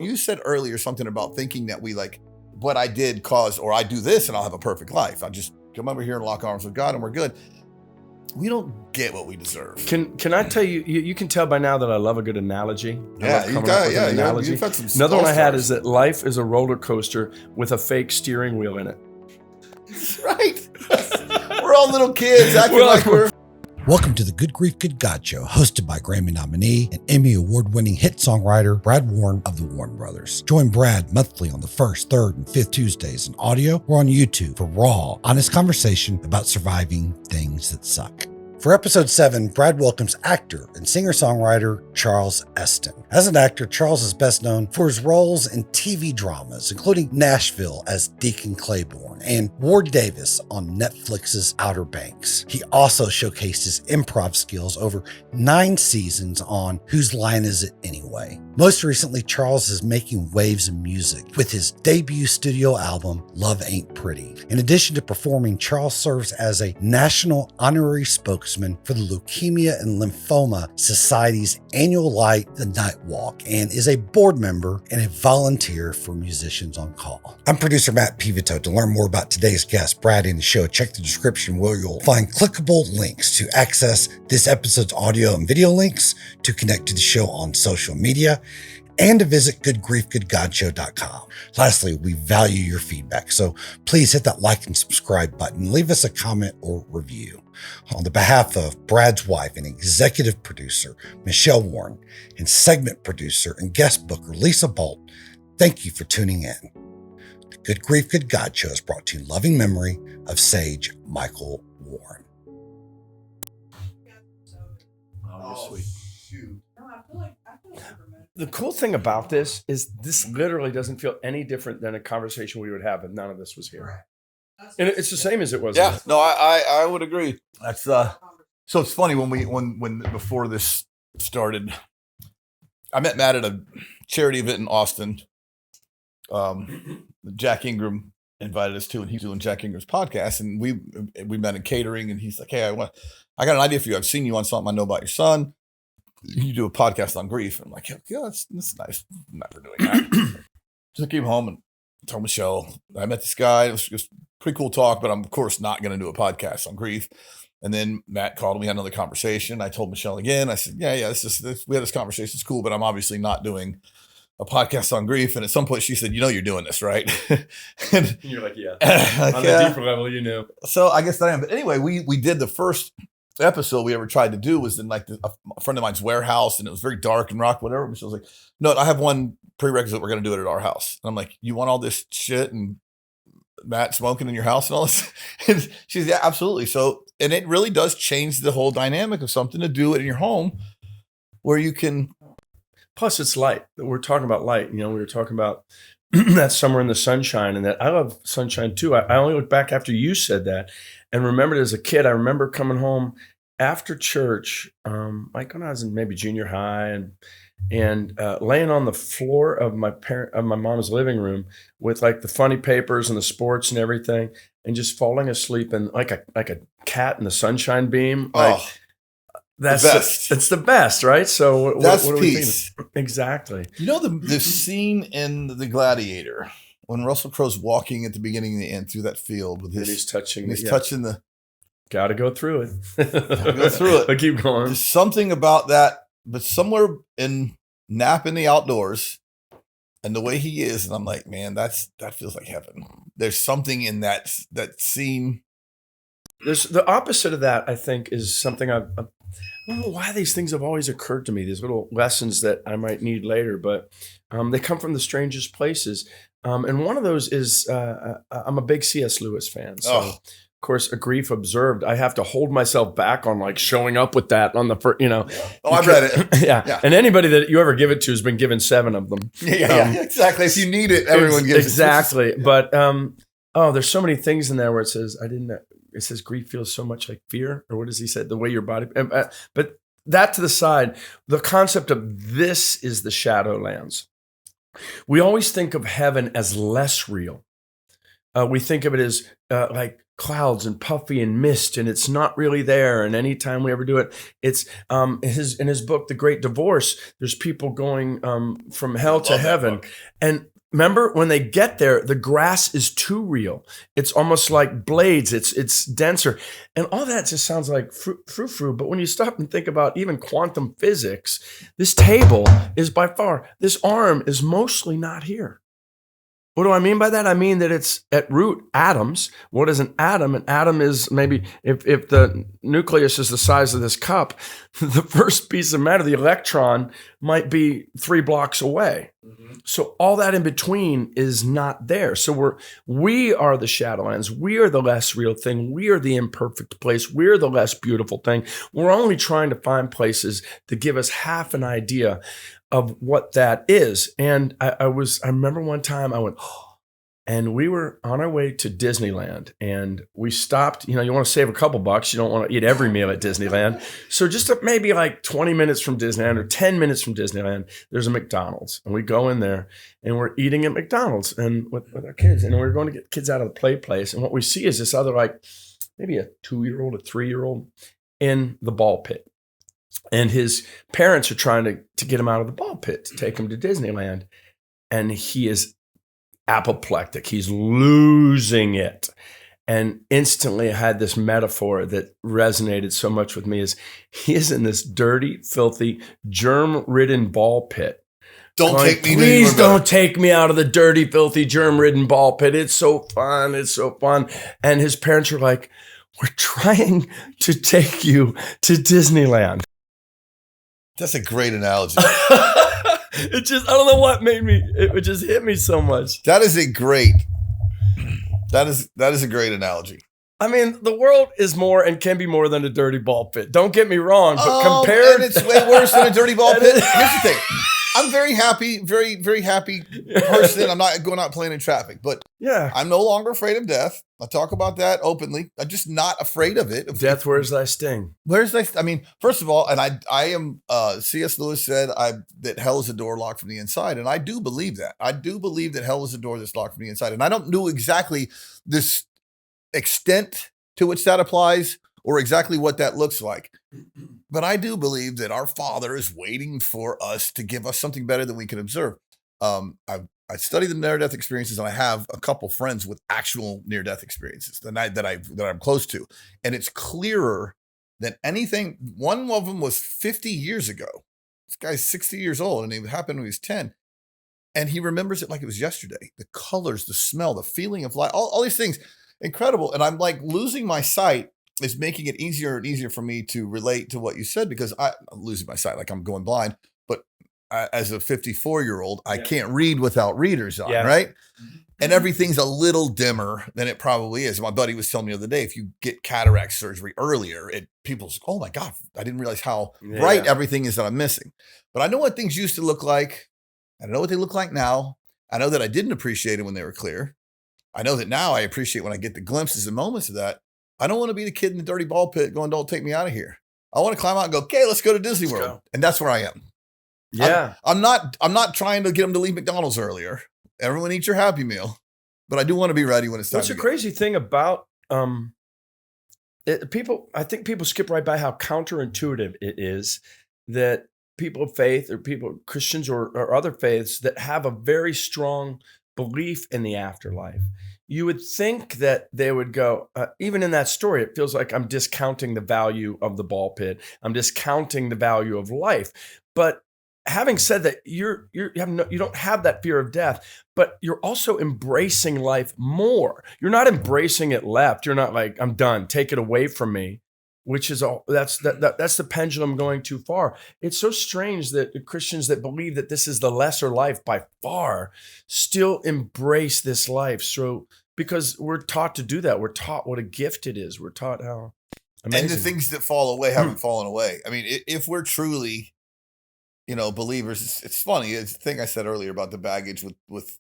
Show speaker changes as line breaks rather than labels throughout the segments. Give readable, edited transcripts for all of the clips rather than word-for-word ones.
You said earlier something about thinking that we like what I did cause, or I do this and I'll have a perfect life. I just come over here and lock arms with God and we're good. We don't get what we deserve.
Can I tell you, you can tell by now that I love a good analogy.
Yeah, you've had some
Another one I had is that life is a roller coaster with a fake steering wheel in it.
Right. We're all little kids acting like we're...
Welcome to the Good Grief, Good God Show, hosted by Grammy nominee and Emmy award-winning hit songwriter Brad Warren of the Warren Brothers. Join Brad monthly on the first, third, and fifth Tuesdays in audio or on YouTube for raw, honest conversation about surviving things that suck. For episode 7, Brad welcomes actor and singer-songwriter Charles Esten. As an actor, Charles is best known for his roles in TV dramas, including Nashville as Deacon Claybourne and Ward Davis on Netflix's Outer Banks. He also showcased his improv skills over 9 seasons on Whose Line Is It Anyway? Most recently, Charles is making waves in music with his debut studio album, Love Ain't Pretty. In addition to performing, Charles serves as a national honorary spokesman for the Leukemia and Lymphoma Society's annual Light the Night Walk and is a board member and a volunteer for Musicians on Call. I'm producer Pt2. To learn more about today's guest, Brad, and the show, check the description where you'll find clickable links to access this episode's audio and video links, to connect to the show on social media, and to visit goodgriefgoodgodshow.com. Lastly, we value your feedback, so please hit that like and subscribe button. Leave us a comment or review. On the behalf of Brad's wife and executive producer, Michelle Warren, and segment producer and guest booker, Lisa Bolt, thank you for tuning in. The Good Grief, Good God Show is brought to you in loving memory of Sage Michael Warren.
Oh, you're sweet. Shoot. The cool thing about this is this literally doesn't feel any different than a conversation we would have if none of this was here. And it's the same as it was.
Yeah, no, I would agree. That's so it's funny when before this started, I met Matt at a charity event in Austin. Jack Ingram invited us to, and he's doing Jack Ingram's podcast, and we met in catering, and he's like, "Hey, I got an idea for you. I've seen you on something I know about your son. You do a podcast on grief." And I'm like, "Yeah, that's nice. I'm never doing that." So I came home and told Michelle I met this guy. It was just pretty cool talk, but I'm of course not going to do a podcast on grief. And then Matt called and we had another conversation. I told Michelle again. I said, "Yeah, we had this conversation. It's cool, but I'm obviously not doing a podcast on grief." And at some point she said, "You know, you're doing this, right?"
And you're like, "Yeah." On the deeper level, you know.
So I guess I am. But anyway, we did the first episode we ever tried to do was in like a friend of mine's warehouse, and it was very dark and rock, whatever. Michelle's like, "No, I have one prerequisite. We're going to do it at our house." And I'm like, "You want all this shit and Matt smoking in your house and all this?" And she's, "Yeah, absolutely." So, and it really does change the whole dynamic of something to do it in your home where you can.
Plus it's light. We're talking about light. You know, we were talking about that summer in the sunshine, and that I love sunshine too. I only look back after you said that and remembered as a kid. I remember coming home after church, like when I was in maybe junior high, and laying on the floor of my mom's living room with like the funny papers and the sports and everything, and just falling asleep and like a cat in the sunshine beam. Like, that's the best. It's the best, right? So
that's
what
peace.
Exactly.
You know the scene in The Gladiator when Russell Crowe's walking at the beginning and the end through that field with
he's touching
the.
Gotta go through it.
But
keep going.
There's something about that, but somewhere in nap in the outdoors and the way he is, and I'm like, man, that feels like heaven. There's something in that scene.
There's the opposite of that, I think, is something I don't know why these things have always occurred to me, these little lessons that I might need later, but they come from the strangest places. And one of those is I'm a big C.S. Lewis fan. So, of course, A Grief Observed, I have to hold myself back on like showing up with that on the first, you know.
Oh, I read it.
Yeah. And anybody that you ever give it to has been given 7 of them.
Yeah, exactly. If you need it, everyone gives
exactly. It. But there's so many things in there where it says, it says grief feels so much like fear, or what does he say? The way your body, but that to the side, the concept of this is the Shadowlands. We always think of heaven as less real. We think of it as like clouds and puffy and mist, and it's not really there. And anytime we ever do it, it's in his book, The Great Divorce, there's people going from hell to heaven. And remember, when they get there, the grass is too real. It's almost like blades. It's denser. And all that just sounds like frou-frou. But when you stop and think about even quantum physics, this table is by far, this arm is mostly not here. What do I mean by that? I mean that it's at root atoms. What is an atom? An atom is maybe, if the nucleus is the size of this cup, the first piece of matter, the electron, might be 3 blocks away. Mm-hmm. So all that in between is not there. So we are the Shadowlands. We are the less real thing. We are the imperfect place. We're the less beautiful thing. We're only trying to find places to give us half an idea of what that is. And I remember one time I went, and we were on our way to Disneyland, and we stopped. You want to save a couple bucks. You don't want to eat every meal at Disneyland. So just maybe like 20 minutes from Disneyland or 10 minutes from Disneyland, there's a McDonald's, and we go in there and we're eating at McDonald's and with our kids, and we're going to get kids out of the play place. And what we see is this other, like maybe a 2-year-old, a 3-year-old in the ball pit. And his parents are trying to get him out of the ball pit to take him to Disneyland. And he is apoplectic. He's losing it. And instantly I had this metaphor that resonated so much with me is he is in this dirty, filthy, germ-ridden ball pit. Please don't take me out of the dirty, filthy, germ-ridden ball pit. It's so fun. It's so fun. And his parents are like, we're trying to take you to Disneyland.
That's a great analogy.
It just, I don't know what made me, it just hit me so much.
That is a great analogy.
I mean, the world is more and can be more than a dirty ball pit. Don't get me wrong, but compared,
and it's way worse than a dirty ball pit. Here's the thing. I'm very happy, very, very happy person. I'm not going out playing in traffic, but yeah, I'm no longer afraid of death. I talk about that openly. I'm just not afraid of it.
Death, where's thy sting?
I mean, first of all, and I am, C.S. Lewis said that hell is a door locked from the inside. And I do believe that. I do believe that hell is a door that's locked from the inside. And I don't know exactly this extent to which that applies or exactly what that looks like. But I do believe that our Father is waiting for us to give us something better than we can observe. I study the near-death experiences, and I have a couple friends with actual near-death experiences that I'm close to, and it's clearer than anything. One of them was 50 years ago. This guy's 60 years old, and it happened when he was 10, and he remembers it like it was yesterday. The colors, the smell, the feeling of life, all these things, incredible. And I'm like, losing my sight is making it easier and easier for me to relate to what you said, because I'm losing my sight, like I'm going blind. But as a 54-year-old, I can't read without readers on, right? Mm-hmm. And everything's a little dimmer than it probably is. My buddy was telling me the other day, if you get cataract surgery earlier, people's, oh my God, I didn't realize how bright everything is that I'm missing. But I know what things used to look like. I know what they look like now. I know that I didn't appreciate it when they were clear. I know that now I appreciate when I get the glimpses and moments of that. I don't want to be the kid in the dirty ball pit going, don't take me out of here. I want to climb out and go, okay, let's go to Disney World. And that's where I am.
Yeah.
I'm not trying to get them to leave McDonald's earlier. Everyone eat your Happy Meal. But I do want to be ready when it's time.
What's the crazy thing about people, I think people skip right by how counterintuitive it is that people of faith or people, Christians or other faiths that have a very strong belief in the afterlife. You would think that they would go, even in that story, it feels like I'm discounting the value of the ball pit. I'm discounting the value of life. But having said that, you don't have that fear of death, but you're also embracing life more. You're not embracing it left. You're not like, I'm done, take it away from me, which is all that's the pendulum going too far. It's so strange that the Christians that believe that this is the lesser life by far still embrace this life. So because we're taught to do that. We're taught what a gift it is. We're taught how amazing.
And the things that fall away haven't fallen away. I mean, if we're truly, believers, it's funny. It's the thing I said earlier about the baggage with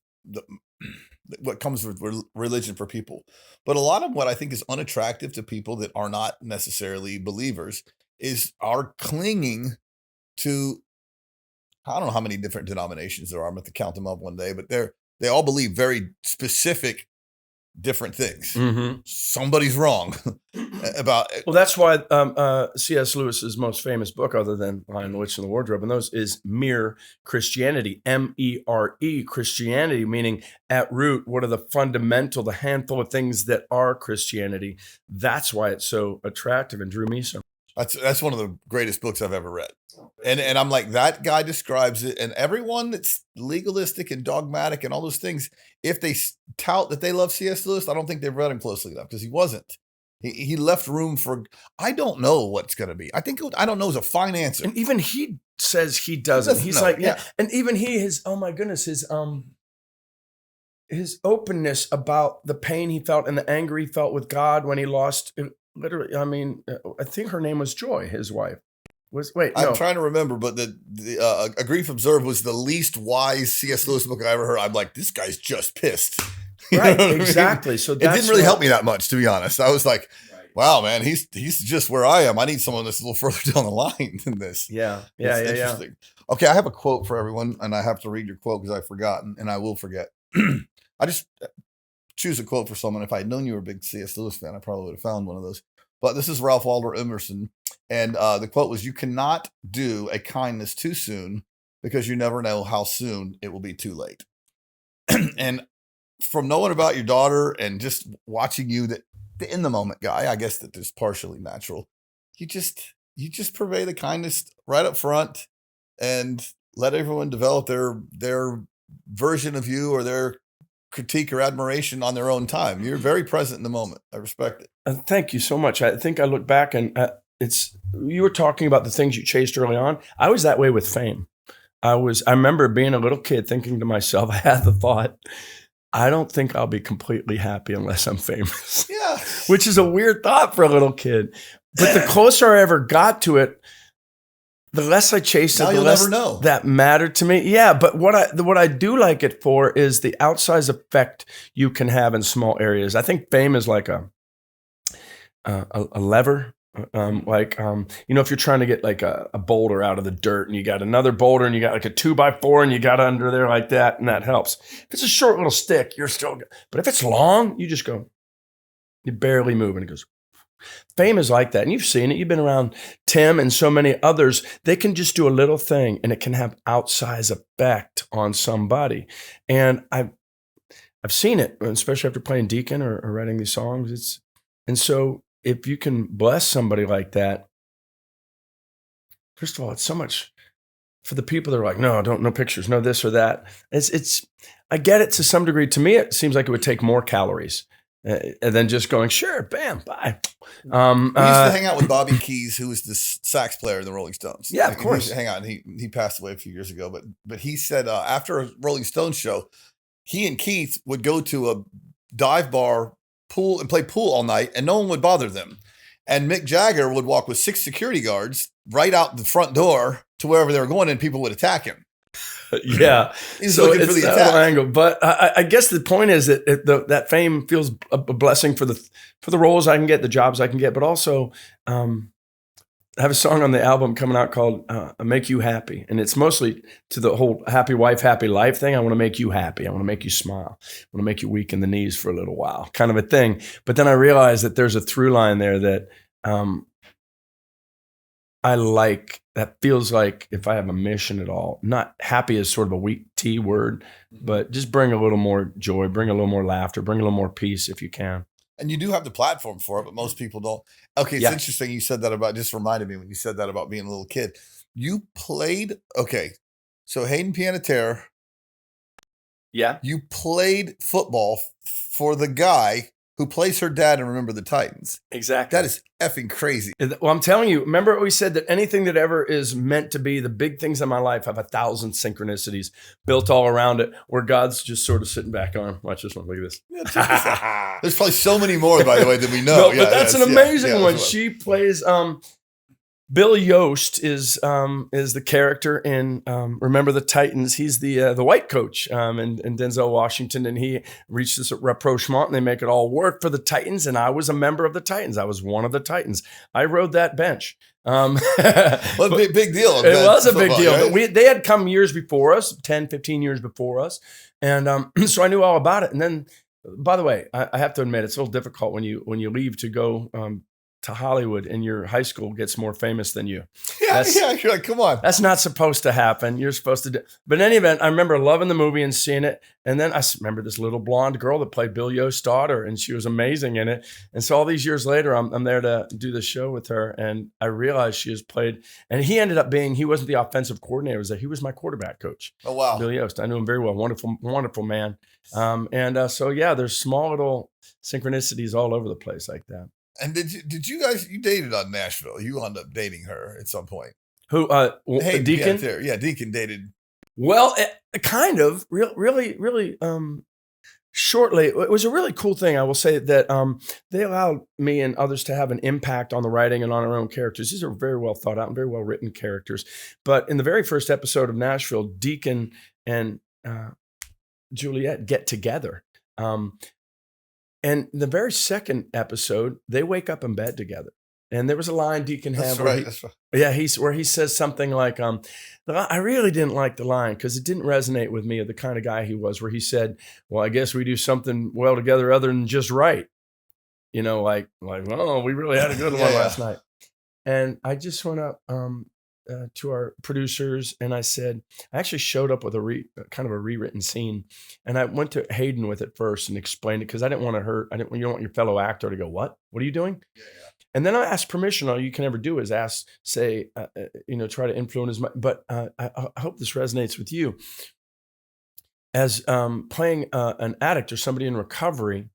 what comes with religion for people. But a lot of what I think is unattractive to people that are not necessarily believers is our clinging to, I don't know how many different denominations there are. I'm going to count them up one day, but they all believe very specific different things.
Mm-hmm.
Somebody's wrong about it.
Well, that's why C.S. Lewis's most famous book, other than Lion, the Witch, and the Wardrobe, and those is Mere Christianity, M-E-R-E, Christianity, meaning at root, what are the handful of things that are Christianity. That's why it's so attractive and drew me so.
That's one of the greatest books I've ever read. And I'm like, that guy describes it. And everyone that's legalistic and dogmatic and all those things, if they tout that they love C.S. Lewis, I don't think they've read him closely enough, because he wasn't. He left room for, I don't know what's going to be. I don't know is a fine answer.
And even he says he doesn't. He's like, yeah. And even oh my goodness, his openness about the pain he felt and the anger he felt with God when he lost, literally, I mean, I think her name was Joy, his wife.
I'm trying to remember, but the A Grief Observed was the least wise C.S. Lewis book I ever heard. I'm like, this guy's just pissed.
Right, exactly. I mean? So
it didn't really help me that much, to be honest. I was like, wow, man, he's just where I am. I need someone that's a little further down the line than this.
Yeah.
Okay, I have a quote for everyone, and I have to read your quote because I've forgotten, and I will forget. I just choose a quote for someone. If I had known you were a big C.S. Lewis fan, I probably would have found one of those. But this is Ralph Waldo Emerson. And the quote was, "You cannot do a kindness too soon, because you never know how soon it will be too late." And from knowing about your daughter and just watching you, that the in the moment guy, I guess that is partially natural. You just purvey the kindness right up front and let everyone develop their version of you or their critique or admiration on their own time. You're very present in the moment. I respect it.
Thank you so much. I think I look back and you were talking about the things you chased early on. I was that way with fame. I remember being a little kid thinking to myself, I had the thought, I don't think I'll be completely happy unless I'm famous.
Yeah.
Which is a weird thought for a little kid. But the closer I ever got to it, the less I chased it, the less that mattered to me. Yeah, but what I do like it for is the outsized effect you can have in small areas. I think fame is like a lever. If you're trying to get like a boulder out of the dirt and you got another boulder and you got like a 2x4 and you got under there like that, and that helps. If it's a short little stick, you're still good. But if it's long, you just go, you barely move and it goes. Fame is like that. And you've seen it. You've been around Tim and so many others. They can just do a little thing and it can have outsized effect on somebody. And I've seen it, especially after playing Deacon or writing these songs. And so if you can bless somebody like that, first of all, it's so much for the people that are like, no pictures, no this or that. I get it to some degree. To me, it seems like it would take more calories and then just going, sure, bam, bye.
We used to hang out with Bobby Keys, who was the sax player in the Rolling Stones.
Yeah, of course.
We used to hang out, and he passed away a few years ago. But he said after a Rolling Stones show, he and Keith would go to a dive bar, pool, and play pool all night, and no one would bother them. And Mick Jagger would walk with 6 security guards right out the front door to wherever they were going, and people would attack him.
Yeah,
he's looking for the attack
angle. But I guess the point is that that fame feels a blessing for the roles I can get, the jobs I can get, but also I have a song on the album coming out called "Make You Happy," and it's mostly to the whole happy wife, happy life thing. I want to make you happy. I want to make you smile. I want to make you weak in the knees for a little while, kind of a thing. But then I realized that there's a through line there that I like. That feels like if I have a mission at all, not happy is sort of a weak T word, but just bring a little more joy, bring a little more laughter, bring a little more peace if you can.
And you do have the platform for it, but most people don't. Okay, it's interesting you said that about, just reminded me when you said that about being a little kid. You played, so Hayden Panettiere.
Yeah.
You played football for the guy who plays her dad in Remember the Titans.
Exactly.
That is effing crazy.
Well, I'm telling you, remember what we said, that anything that ever is meant to be, the big things in my life have 1,000 synchronicities built all around it, where God's just sort of sitting back on. Watch this one. Look at this.
Yeah, there's probably so many more, by the way, than we know.
No, but that's an amazing one. She plays... Bill Yost is the character in Remember the Titans. He's the white coach in Denzel Washington, and he reached this rapprochement, and they make it all work for the Titans. And I was a member of the Titans. I was one of the Titans. I rode that bench.
Well, big deal.
It was a big deal. Right? But they had come years before us, 10, 15 years before us. And so I knew all about it. And then By the way, I have to admit, it's a little difficult when you leave to go to Hollywood and your high school gets more famous than you.
Yeah, you're like, come on.
That's not supposed to happen. You're supposed to do. But in any event, I remember loving the movie and seeing it. And then I remember this little blonde girl that played Bill Yost's daughter, and she was amazing in it. And so all these years later, I'm there to do the show with her, and I realized she has played. And he ended up being, he wasn't the offensive coordinator, he was my quarterback coach.
Oh, wow.
Bill Yost. I knew him very well. Wonderful, wonderful man. So yeah, there's small little synchronicities all over the place like that.
And did you guys, you dated on Nashville? You wound up dating her at some point.
Who? Deacon?
Yeah, Deacon dated.
Well, kind of, really, shortly. It was a really cool thing. I will say that they allowed me and others to have an impact on the writing and on our own characters. These are very well thought out and very well written characters. But in the very first episode of Nashville, Deacon and Juliet get together. And the very second episode, they wake up in bed together. And there was a line Deacon had
That's right.
yeah, where he says something like, I really didn't like the line because it didn't resonate with me of the kind of guy he was, where he said, well, I guess we do something well together other than just right. You know, like, oh, we really had a good one last night. And I just went up to our producers and I said, I actually showed up with kind of a rewritten scene. And I went to Hayden with it first and explained it because I didn't want to hurt. You don't want your fellow actor to go, what are you doing? Yeah. And then I asked permission. All you can ever do is ask, say, try to influence as much. But I hope this resonates with you. As playing an addict or somebody in recovery,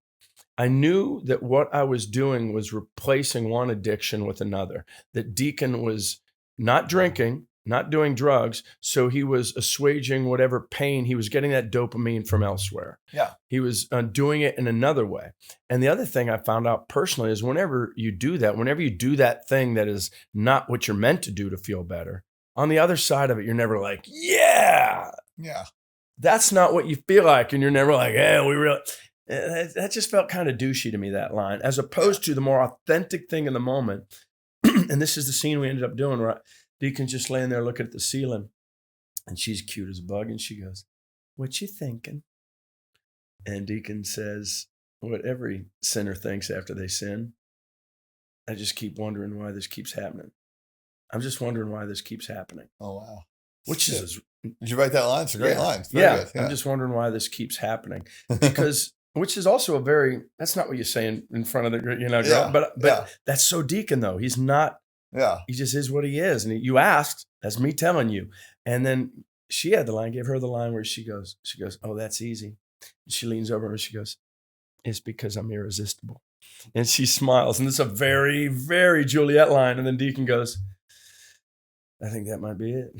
I knew that what I was doing was replacing one addiction with another. That Deacon was not drinking, not doing drugs, so he was assuaging whatever pain. He was getting that dopamine from elsewhere.
Yeah.
He was doing it in another way. And the other thing I found out personally is whenever you do that thing that is not what you're meant to do to feel better, on the other side of it, you're never like, yeah. That's not what you feel like. And you're never like, yeah, we really... That just felt kind of douchey to me, that line, as opposed to the more authentic thing in the moment. And this is the scene we ended up doing, where Deacon's just laying there looking at the ceiling, and she's cute as a bug, and she goes, what you thinking? And Deacon says what every sinner thinks after they sin. I just keep wondering why this keeps happening. I'm just wondering why this keeps happening.
Oh, wow.
Which is...
Did you write that line? It's a great line. It's
yeah.
good. Yeah,
I'm just wondering why this keeps happening. Because... which is also that's not what you say in front of the, but that's so Deacon though. He's not, he just is what he is. And you asked, that's me telling you. And then she had the line, gave her the line where she goes, oh, that's easy. And she leans over and she goes, it's because I'm irresistible. And she smiles. And it's a very, very Juliet line. And then Deacon goes, I think that might be it.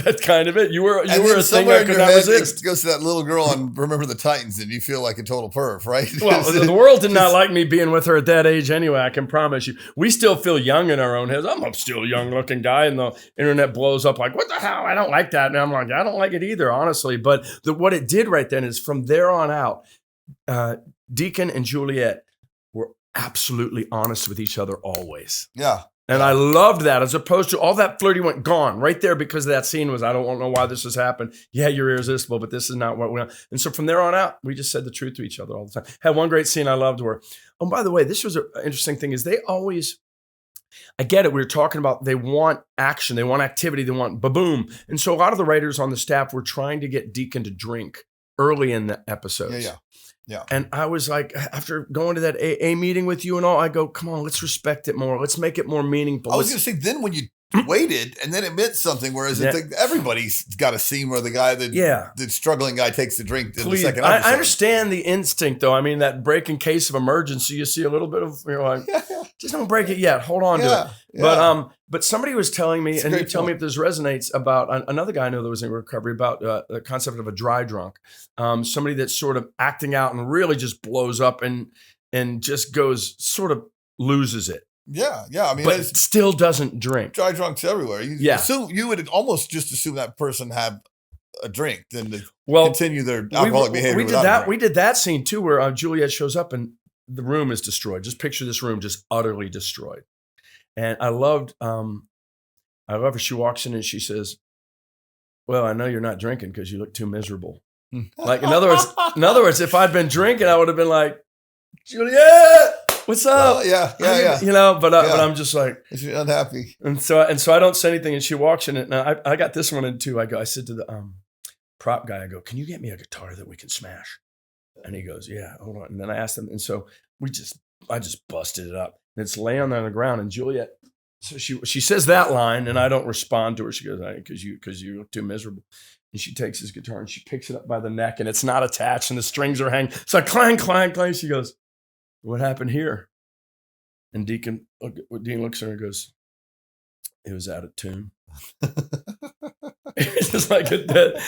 That's kind of it. You were a thing I could not resist.
It goes to that little girl on Remember the Titans, and you feel like a total perv, right?
Well, the world did not like me being with her at that age anyway, I can promise you. We still feel young in our own heads. I'm a still young-looking guy, and the internet blows up like, what the hell? I don't like that. And I'm like, I don't like it either, honestly. But what it did right then is from there on out, Deacon and Juliet were absolutely honest with each other always.
Yeah.
And I loved that, as opposed to all that flirty went gone right there because of that scene was, I don't know why this has happened. Yeah, you're irresistible, but this is not what we want. And so from there on out, we just said the truth to each other all the time. Had one great scene I loved where, oh, by the way, this was an interesting thing is they always, I get it. We were talking about they want action, they want activity, they want ba-boom. And so a lot of the writers on the staff were trying to get Deacon to drink early in the episodes.
Yeah.
And I was like, after going to that AA meeting with you and all, I go, come on, let's respect it more. Let's make it more meaningful.
I was going to say, then when you waited and then it meant something, whereas everybody's got a scene where the struggling guy takes the drink in the second episode.
I understand the instinct, though. I mean, that break in case of emergency, you see a little bit of, just don't break it yet. Hold on to it. Yeah. But somebody was telling me, and you tell me if this resonates, about another guy I know that was in recovery, about the concept of a dry drunk. Somebody that's sort of acting out and really just blows up and just goes, sort of loses it.
Yeah. I mean,
but still doesn't drink.
Dry drunks everywhere. You would almost just assume that person had a drink than to continue their alcoholic behavior.
We did that scene too, where Juliet shows up and the room is destroyed. Just picture this room just utterly destroyed. And I love her. She walks in and she says, well, I know you're not drinking because you look too miserable. Like in other words, if I'd been drinking, I would have been like, Juliet, what's up?
Yeah.
You know, but I'm just like,
She's unhappy.
and so I don't say anything, and she walks in it. And I got this one in too. I said to the prop guy, I go, can you get me a guitar that we can smash? And he goes, yeah, hold on. And then I asked him, and so I just busted it up. And it's laying on the ground, and Juliet, so she says that line, and I don't respond to her. She goes, because you look too miserable. And she takes his guitar and she picks it up by the neck, and it's not attached, and the strings are hanging. So I clang, clang, clang. She goes, what happened here? And Dean looks at her and goes, it was out of tune. It's just like a dead,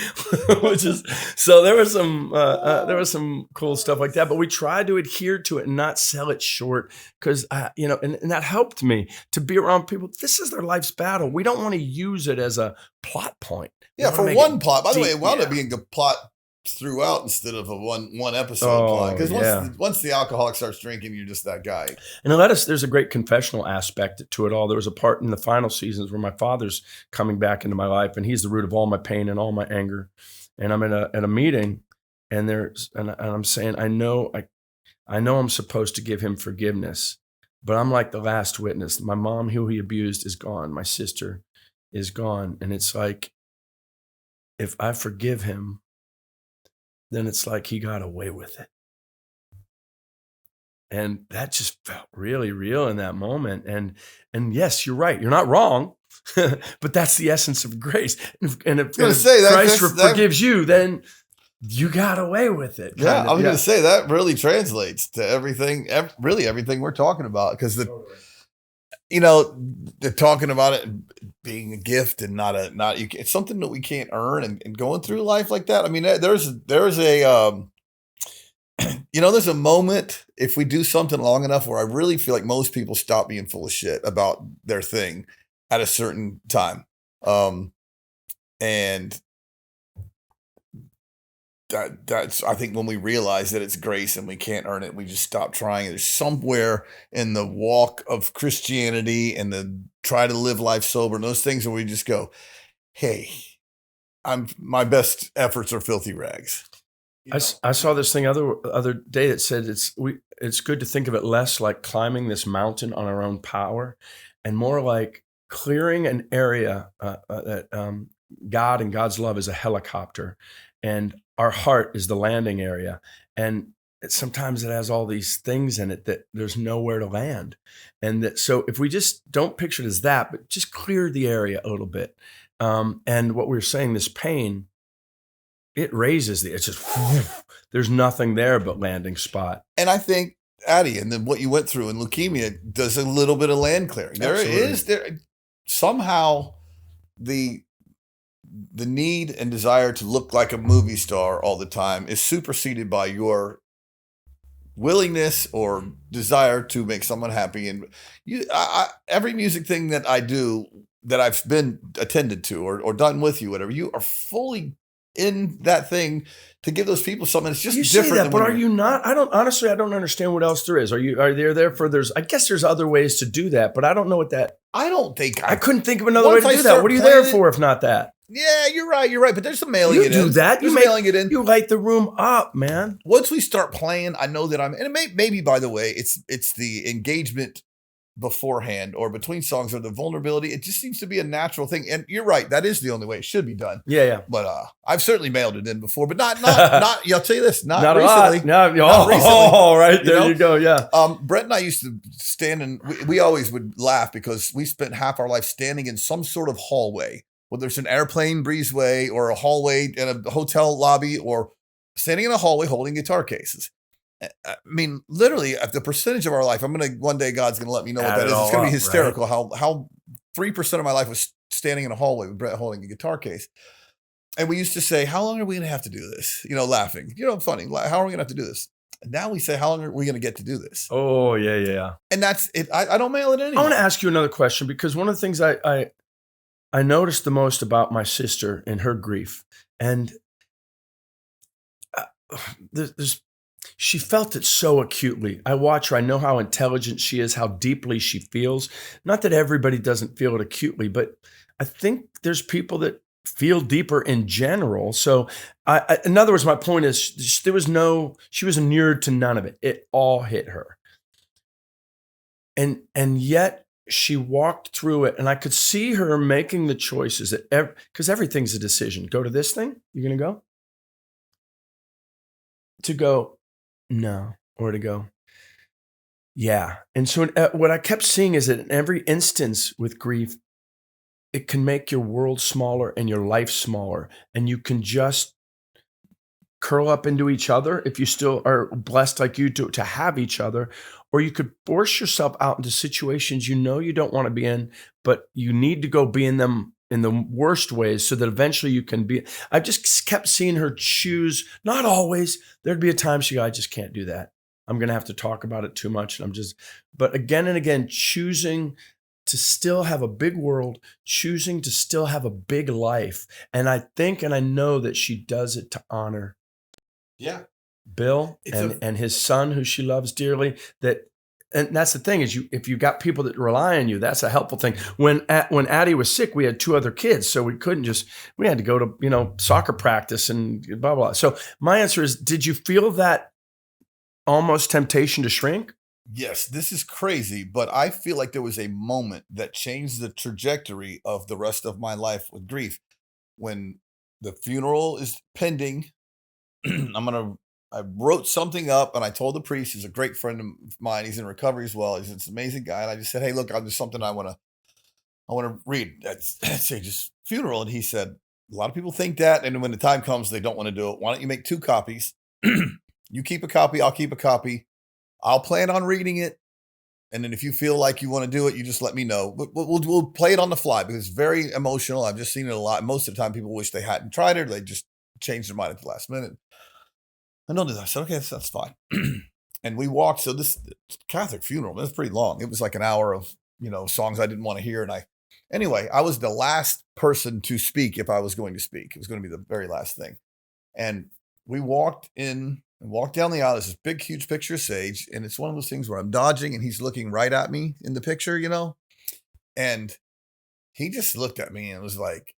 which is, so there was some cool stuff like that, but we tried to adhere to it and not sell it short, because and that helped me to be around people. This is their life's battle. We don't want to use it as a plot point.
Yeah, for one plot. By the way, it wound up being a plot throughout instead of a one episode plot. Because once the alcoholic starts drinking, you're just that guy. And
there's a great confessional aspect to it all. There was a part in the final seasons where my father's coming back into my life, and he's the root of all my pain and all my anger. And I'm at a meeting, and I'm saying, I know I'm supposed to give him forgiveness, but I'm like the last witness. My mom, who he abused, is gone. My sister is gone. And it's like, if I forgive him, then it's like he got away with it. And that just felt really real in that moment. And yes, you're right. You're not wrong, but that's the essence of grace. And if Christ forgives you, then you got away with it.
Yeah, I was going to say that really translates to everything we're talking about. Because they're talking about it being a gift and it's something that we can't earn, and going through life like that. I mean, there's a moment, if we do something long enough, where I really feel like most people stop being full of shit about their thing at a certain time. And that's, I think, when we realize that it's grace and we can't earn it, we just stop trying. There's somewhere in the walk of Christianity and the try to live life sober and those things where we just go, hey, my best efforts are filthy rags.
I saw this thing other day that said it's good to think of it less like climbing this mountain on our own power, and more like clearing an area that God and God's love is a helicopter, and our heart is the landing area. And sometimes it has all these things in it that there's nowhere to land. And so if we just don't picture it as that, but just clear the area a little bit. And what we were saying, this pain, it raises it's just, there's nothing there but landing spot.
And I think, Addie, and then what you went through in leukemia does a little bit of land clearing. There somehow the need and desire to look like a movie star all the time is superseded by your willingness or desire to make someone happy. And every music thing that I do, that I've been attended to or done with you, whatever, you are fully in that thing to give those people something. It's just different.
Say that, but are you not? I don't understand what else there is. Are there for I guess there's other ways to do that, but I don't know what that.
I
couldn't think of another way to do that. What are you there for if not that?
Yeah, you're right. But there's some mailing it in.
You do that. You're mailing it in. You light the room up, man.
Once we start playing, I know that and it maybe, by the way, it's the engagement beforehand or between songs or the vulnerability. It just seems to be a natural thing. And you're right. That is the only way it should be done.
Yeah.
But I've certainly mailed it in before, but not, I'll tell you this, not recently.
Not recently. Oh, right. There you go. Yeah.
Brett and I used to stand and we always would laugh because we spent half our life standing in some sort of hallway, whether it's an airplane breezeway or a hallway in a hotel lobby or standing in a hallway holding guitar cases. I mean, literally, at the percentage of our life, one day God's going to let me know what that is. It's going to be hysterical. Right? How 3% of my life was standing in a hallway with Brett holding a guitar case. And we used to say, how long are we going to have to do this? Laughing, funny. How are we going to have to do this? And now we say, how long are we going to get to do this?
Oh, yeah.
And that's it. I don't mail it anymore.
I want to ask you another question, because one of the things I noticed the most about my sister and her grief, and she felt it so acutely. I watch her. I know how intelligent she is, how deeply she feels. Not that everybody doesn't feel it acutely, but I think there's people that feel deeper in general. So in other words, my point is she was inured to none of it. It all hit her. And yet she walked through it, and I could see her making the choices because everything's a decision. Go to this thing, you're going to go? To go, no, or to go, yeah. And so what I kept seeing is that in every instance with grief, it can make your world smaller and your life smaller. And you can just curl up into each other if you still are blessed like you do to have each other. Or you could force yourself out into situations you don't want to be in, but you need to go be in them in the worst ways so that eventually you can be. I just kept seeing her choose, not always. There'd be a time I just can't do that. I'm going to have to talk about it too much. And but again and again, choosing to still have a big world, choosing to still have a big life. And I think, and I know that she does it to honor Bill and his son, who she loves dearly. And that's the thing is if you got people that rely on you, that's a helpful thing. When Addie was sick, we had 2 other kids, so we had to go to soccer practice and blah blah. So my answer is, did you feel that almost temptation to shrink?
Yes, this is crazy, but I feel like there was a moment that changed the trajectory of the rest of my life with grief. When the funeral is pending, I wrote something up and I told the priest, he's a great friend of mine. He's in recovery as well. He's an amazing guy. And I just said, hey, look, there's something I want to read at Sage's funeral. And he said, a lot of people think that. And when the time comes, they don't want to do it. Why don't you make 2 copies? You keep a copy. I'll keep a copy. I'll plan on reading it. And then if you feel like you want to do it, you just let me know. We'll play it on the fly because it's very emotional. I've just seen it a lot. Most of the time people wish they hadn't tried it. Or they just changed their mind at the last minute. I know that. I said, okay, that's fine. And we walked. So this Catholic funeral, it was pretty long. It was like an hour of, songs I didn't want to hear. And I was the last person to speak if I was going to speak. It was going to be the very last thing. And we walked in and walked down the aisle. There's this big, huge picture of Sage. And it's one of those things where I'm dodging and he's looking right at me in the picture, and he just looked at me and was like,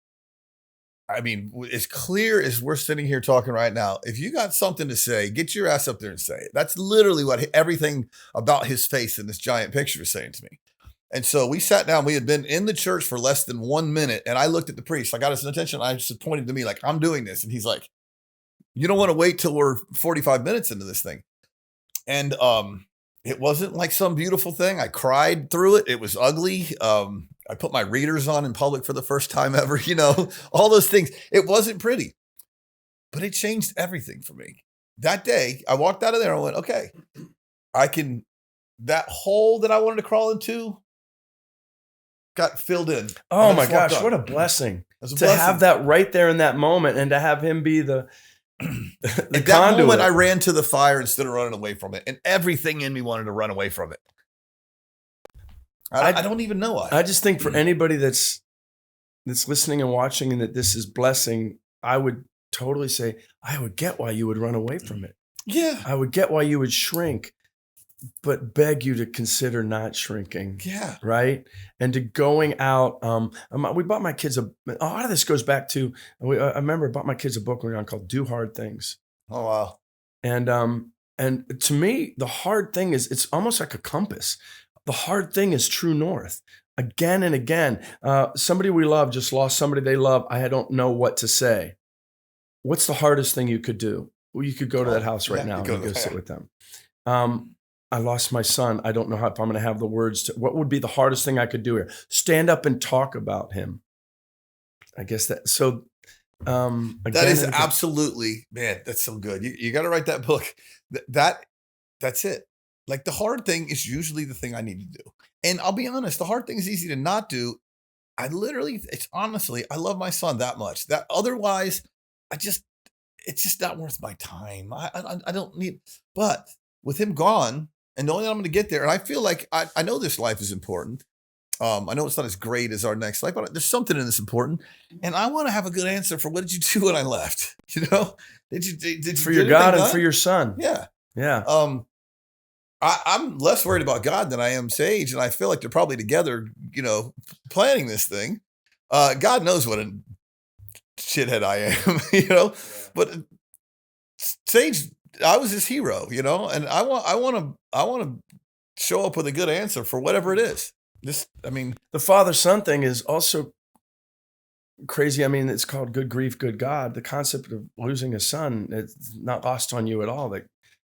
as clear as we're sitting here talking right now, if you got something to say, get your ass up there and say it. That's literally what everything about his face in this giant picture is saying to me. And so we sat down. We had been in the church for less than 1 minute. And I looked at the priest. I got his attention. I just pointed to me like, I'm doing this. And he's like, you don't want to wait till we're 45 minutes into this thing. And it wasn't like some beautiful thing. I cried through it. It was ugly. I put my readers on in public for the first time ever, all those things. It wasn't pretty, but it changed everything for me. That day, I walked out of there and went, okay, that hole that I wanted to crawl into got filled in.
Oh my gosh, what a blessing to have that right there in that moment and to have him be the
at that moment, I ran to the fire instead of running away from it, and everything in me wanted to run away from it. I don't even know why.
I just think for anybody that's listening and watching and that this is blessing, I would totally say, I would get why you would run away from it.
Yeah.
I would get why you would shrink, but beg you to consider not shrinking.
Yeah.
Right. And to going out. We bought my kids a lot of this goes back to, I remember I bought my kids a book when we were called Do Hard Things.
Oh, wow.
And to me, the hard thing is, it's almost like a compass. The hard thing is true north. Again and again, somebody we love just lost somebody they love. I don't know what to say. What's the hardest thing you could do? Well, you could go to that house right now and go sit with them. I lost my son. I don't know if I'm going to have the words to, what would be the hardest thing I could do here? Stand up and talk about him. I guess that, so.
That is absolutely, man, that's so good. You got to write that book. That's it. Like the hard thing is usually the thing I need to do. And I'll be honest, the hard thing is easy to not do. I love my son that much that otherwise it's just not worth my time. I don't need, but with him gone and knowing that I'm going to get there. And I feel like I know this life is important. I know it's not as great as our next life, but there's something in this important. And I want to have a good answer for what did you do when I left? Did
for your God and for your son.
Yeah.
Yeah.
I'm less worried about God than I am Sage. And I feel like they're probably together, planning this thing. God knows what shithead I am, you know. But Sage, I was his hero, you know, and I want to show up with a good answer for whatever it is.
The father-son thing is also crazy. I mean, it's called good grief, good God. The concept of losing a son, it's not lost on you at all. That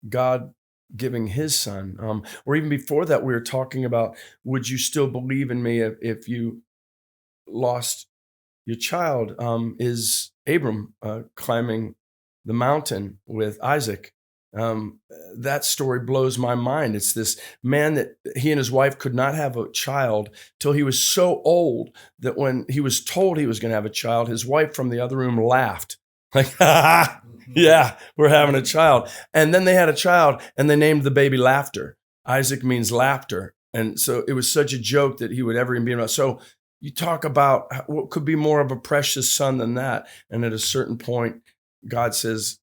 God giving his son, or even before that, we were talking about, would you still believe in me if you lost your child? Is Abram climbing the mountain with Isaac? That story blows my mind. It's this man that he and his wife could not have a child till he was so old that when he was told he was going to have a child, his wife from the other room laughed. Like, yeah, we're having a child. And then they had a child and they named the baby Laughter. Isaac means laughter. And so it was such a joke that he would ever even be around. So you talk about what could be more of a precious son than that. And at a certain point, God says,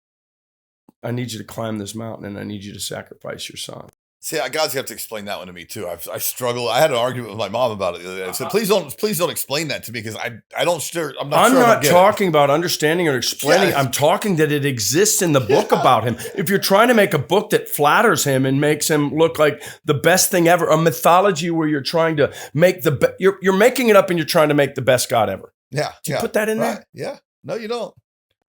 I need you to climb this mountain and I need you to sacrifice your son.
See, God's going to have to explain that one to me too. I struggle. I had an argument with my mom about it the other day. I said, please don't explain that to me because I'm not
talking about understanding or explaining.
Yes.
I'm talking that it exists in the book about him. If you're trying to make a book that flatters him and makes him look like the best thing ever, a mythology where you're trying to make you're making it up and you're trying to make the best God ever.
Yeah.
Do you put that in there?
Yeah. No, you don't.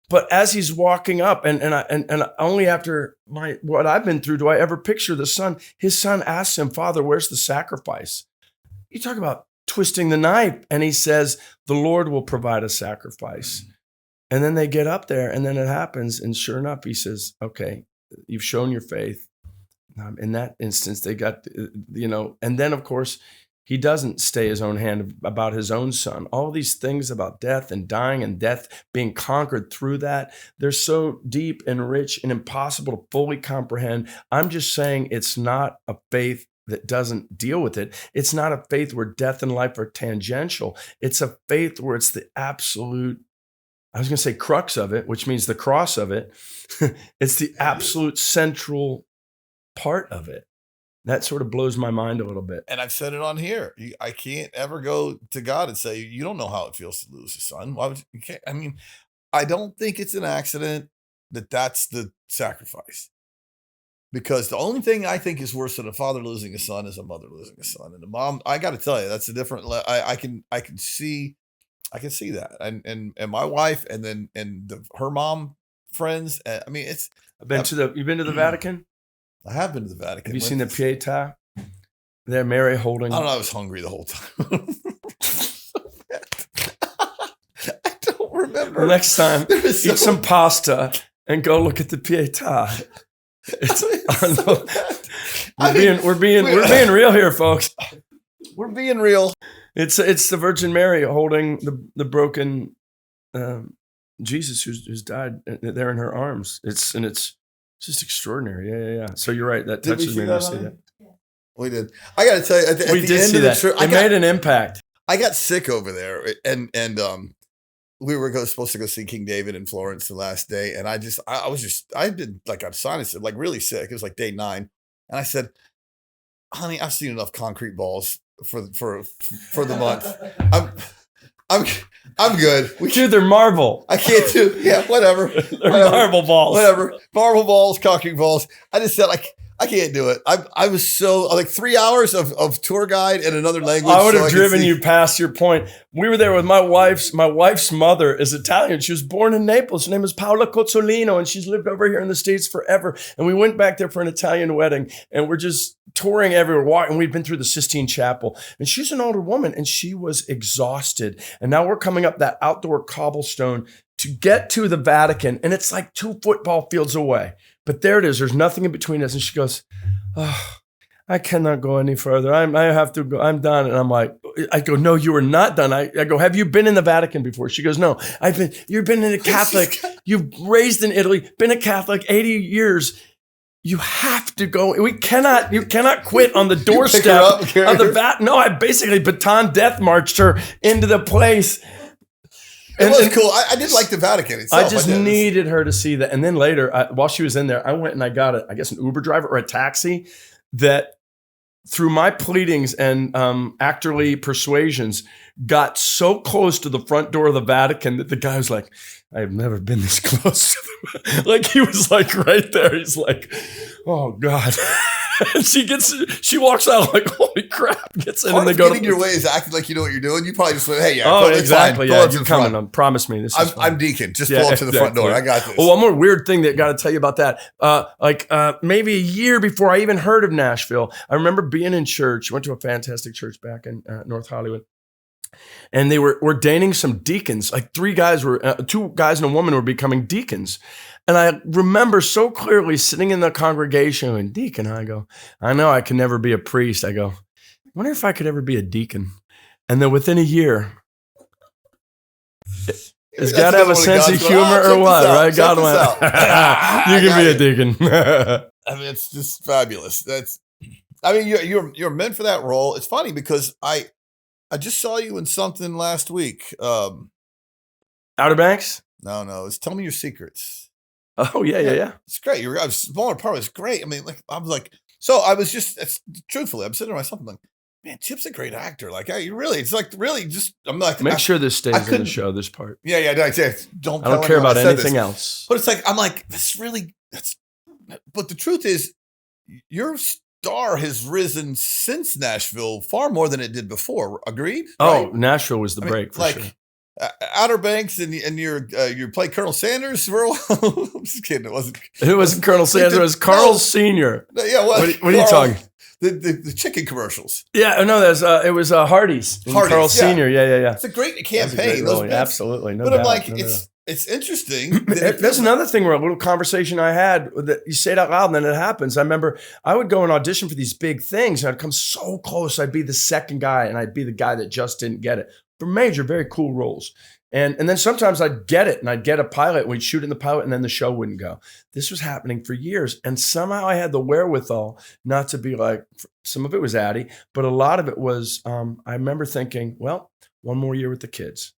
But as he's walking up, and only after what I've been through do I ever picture the son. His son asks him, Father, where's the sacrifice? You talk about twisting the knife, and he says, the Lord will provide a sacrifice. And then they get up there, and then it happens, and sure enough, he says, okay, you've shown your faith. In that instance, they got, and then of course, he doesn't stay his own hand about his own son. All these things about death and dying and death being conquered through that, they're so deep and rich and impossible to fully comprehend. I'm just saying it's not a faith that doesn't deal with it. It's not a faith where death and life are tangential. It's a faith where it's the absolute, I was going to say crux of it, which means the cross of it. It's the absolute central part of it. That sort of blows my mind a little bit.
And I've said it on here. I can't ever go to God and say, you don't know how it feels to lose a son. Why would you can't? I mean, I don't think it's an accident that that's the sacrifice. Because the only thing I think is worse than a father losing a son is a mother losing a son. And the mom, I got to tell you, that's a different, I can see that. And my wife and her mom friends, I mean, it's.
You've been to the Vatican?
I have been to the Vatican.
Have you seen the Pt2? There, Mary holding.
I don't know. I was hungry the whole time. I don't remember.
Next time, eat some pasta and go look at the Pt2. We're being real here, folks.
We're being real.
It's the Virgin Mary holding the broken Jesus who's died there in her arms. It's just extraordinary. Yeah. So you're right. That touches me to see that.
We did. I got to tell you, at the end of the trip,
it made an impact.
I got sick over there, and we were supposed to go see King David in Florence the last day, and I did like a sinus, like really sick. It was like day 9, and I said, "Honey, I've seen enough concrete balls for the month. I'm good.
Dude, they're marble.
I can't do. Yeah, whatever.
They're marble balls.
Whatever. Marble balls, concrete balls. I just said I can't do it. I was so like 3 hours of tour guide in another language.
I would have driven you past your point. We were there with my wife's mother is Italian. She was born in Naples. Her name is Paola Cozzolino, and she's lived over here in the States forever. And we went back there for an Italian wedding, and we're just touring everywhere. And we'd been through the Sistine Chapel. And she's an older woman, and she was exhausted. And now we're coming up that outdoor cobblestone to get to the Vatican, and it's like 2 football fields away. But there it is. There's nothing in between us. And she goes, oh, I cannot go any further. I have to go. I'm done. And I'm like, I go, no, you are not done. I go, have you been in the Vatican before? She goes, no, you've been in a Catholic. You've raised in Italy, been a Catholic 80 years. You have to go. You cannot quit on the doorstep of the Vatican. No, I basically baton death marched her into the place.
It was cool. I did like the Vatican itself.
I just needed her to see that. And then later, while she was in there, I went and I got an Uber driver or a taxi that through my pleadings and actorly persuasions, got so close to the front door of the Vatican that the guy was like, I've never been this close. Like he was like right there. He's like, oh God. And she walks out like, holy crap, gets in.
Part
and they
of
go
getting your way is acting like you know what you're doing. You probably just went, hey, yeah.
Oh, exactly.
Fine.
Yeah,
Pull
you're
up to the
coming. Promise me this is
I'm Deacon. Just pull up to the front door. I got this.
Well, one more weird thing that got to tell you about that. Maybe a year before I even heard of Nashville, I remember being in church. Went to a fantastic church back in North Hollywood. And they were ordaining some deacons. Like 2 guys and a woman were becoming deacons. And I remember so clearly sitting in the congregation and deacon, I go, I know I can never be a priest. I go, I wonder if I could ever be a deacon. And then within a year, does God have a sense of humor or what? Right? God went, you can be a deacon.
I mean, it's just fabulous. You're meant for that role. It's funny because I just saw you in something last week.
Outer Banks?
No. It's Tell Me Your Secrets.
Oh, yeah.
It's great. I was smaller part. It was great. I mean, truthfully, I'm sitting there myself. I'm like, man, Chip's a great actor. Like, I'm like,
make sure this stays in the show, this part.
Yeah. I don't
care about anything else.
But it's like, I'm like, but the truth is, your star has risen since Nashville far more than it did before. Agreed?
Oh,
right?
Nashville was the break for sure.
Outer Banks and you played Colonel Sanders for a while. I'm just kidding. It
wasn't Colonel Sanders. It was Carl Sr.
Yeah.
What are you talking?
The chicken commercials.
Yeah. No, it was Hardee's. Carl Sr. Yeah.
It's a great campaign.
Absolutely. No
but
doubt.
I'm like, it's interesting.
That's another thing where a little conversation I had that you say it out loud and then it happens. I remember I would go and audition for these big things and I'd come so close. I'd be the second guy and I'd be the guy that just didn't get it for major, very cool roles. And then sometimes I'd get it and I'd get a pilot and we'd shoot in the pilot and then the show wouldn't go. This was happening for years. And somehow I had the wherewithal not to be like, some of it was Addie, but a lot of it was, I remember thinking, well, one more year with the kids.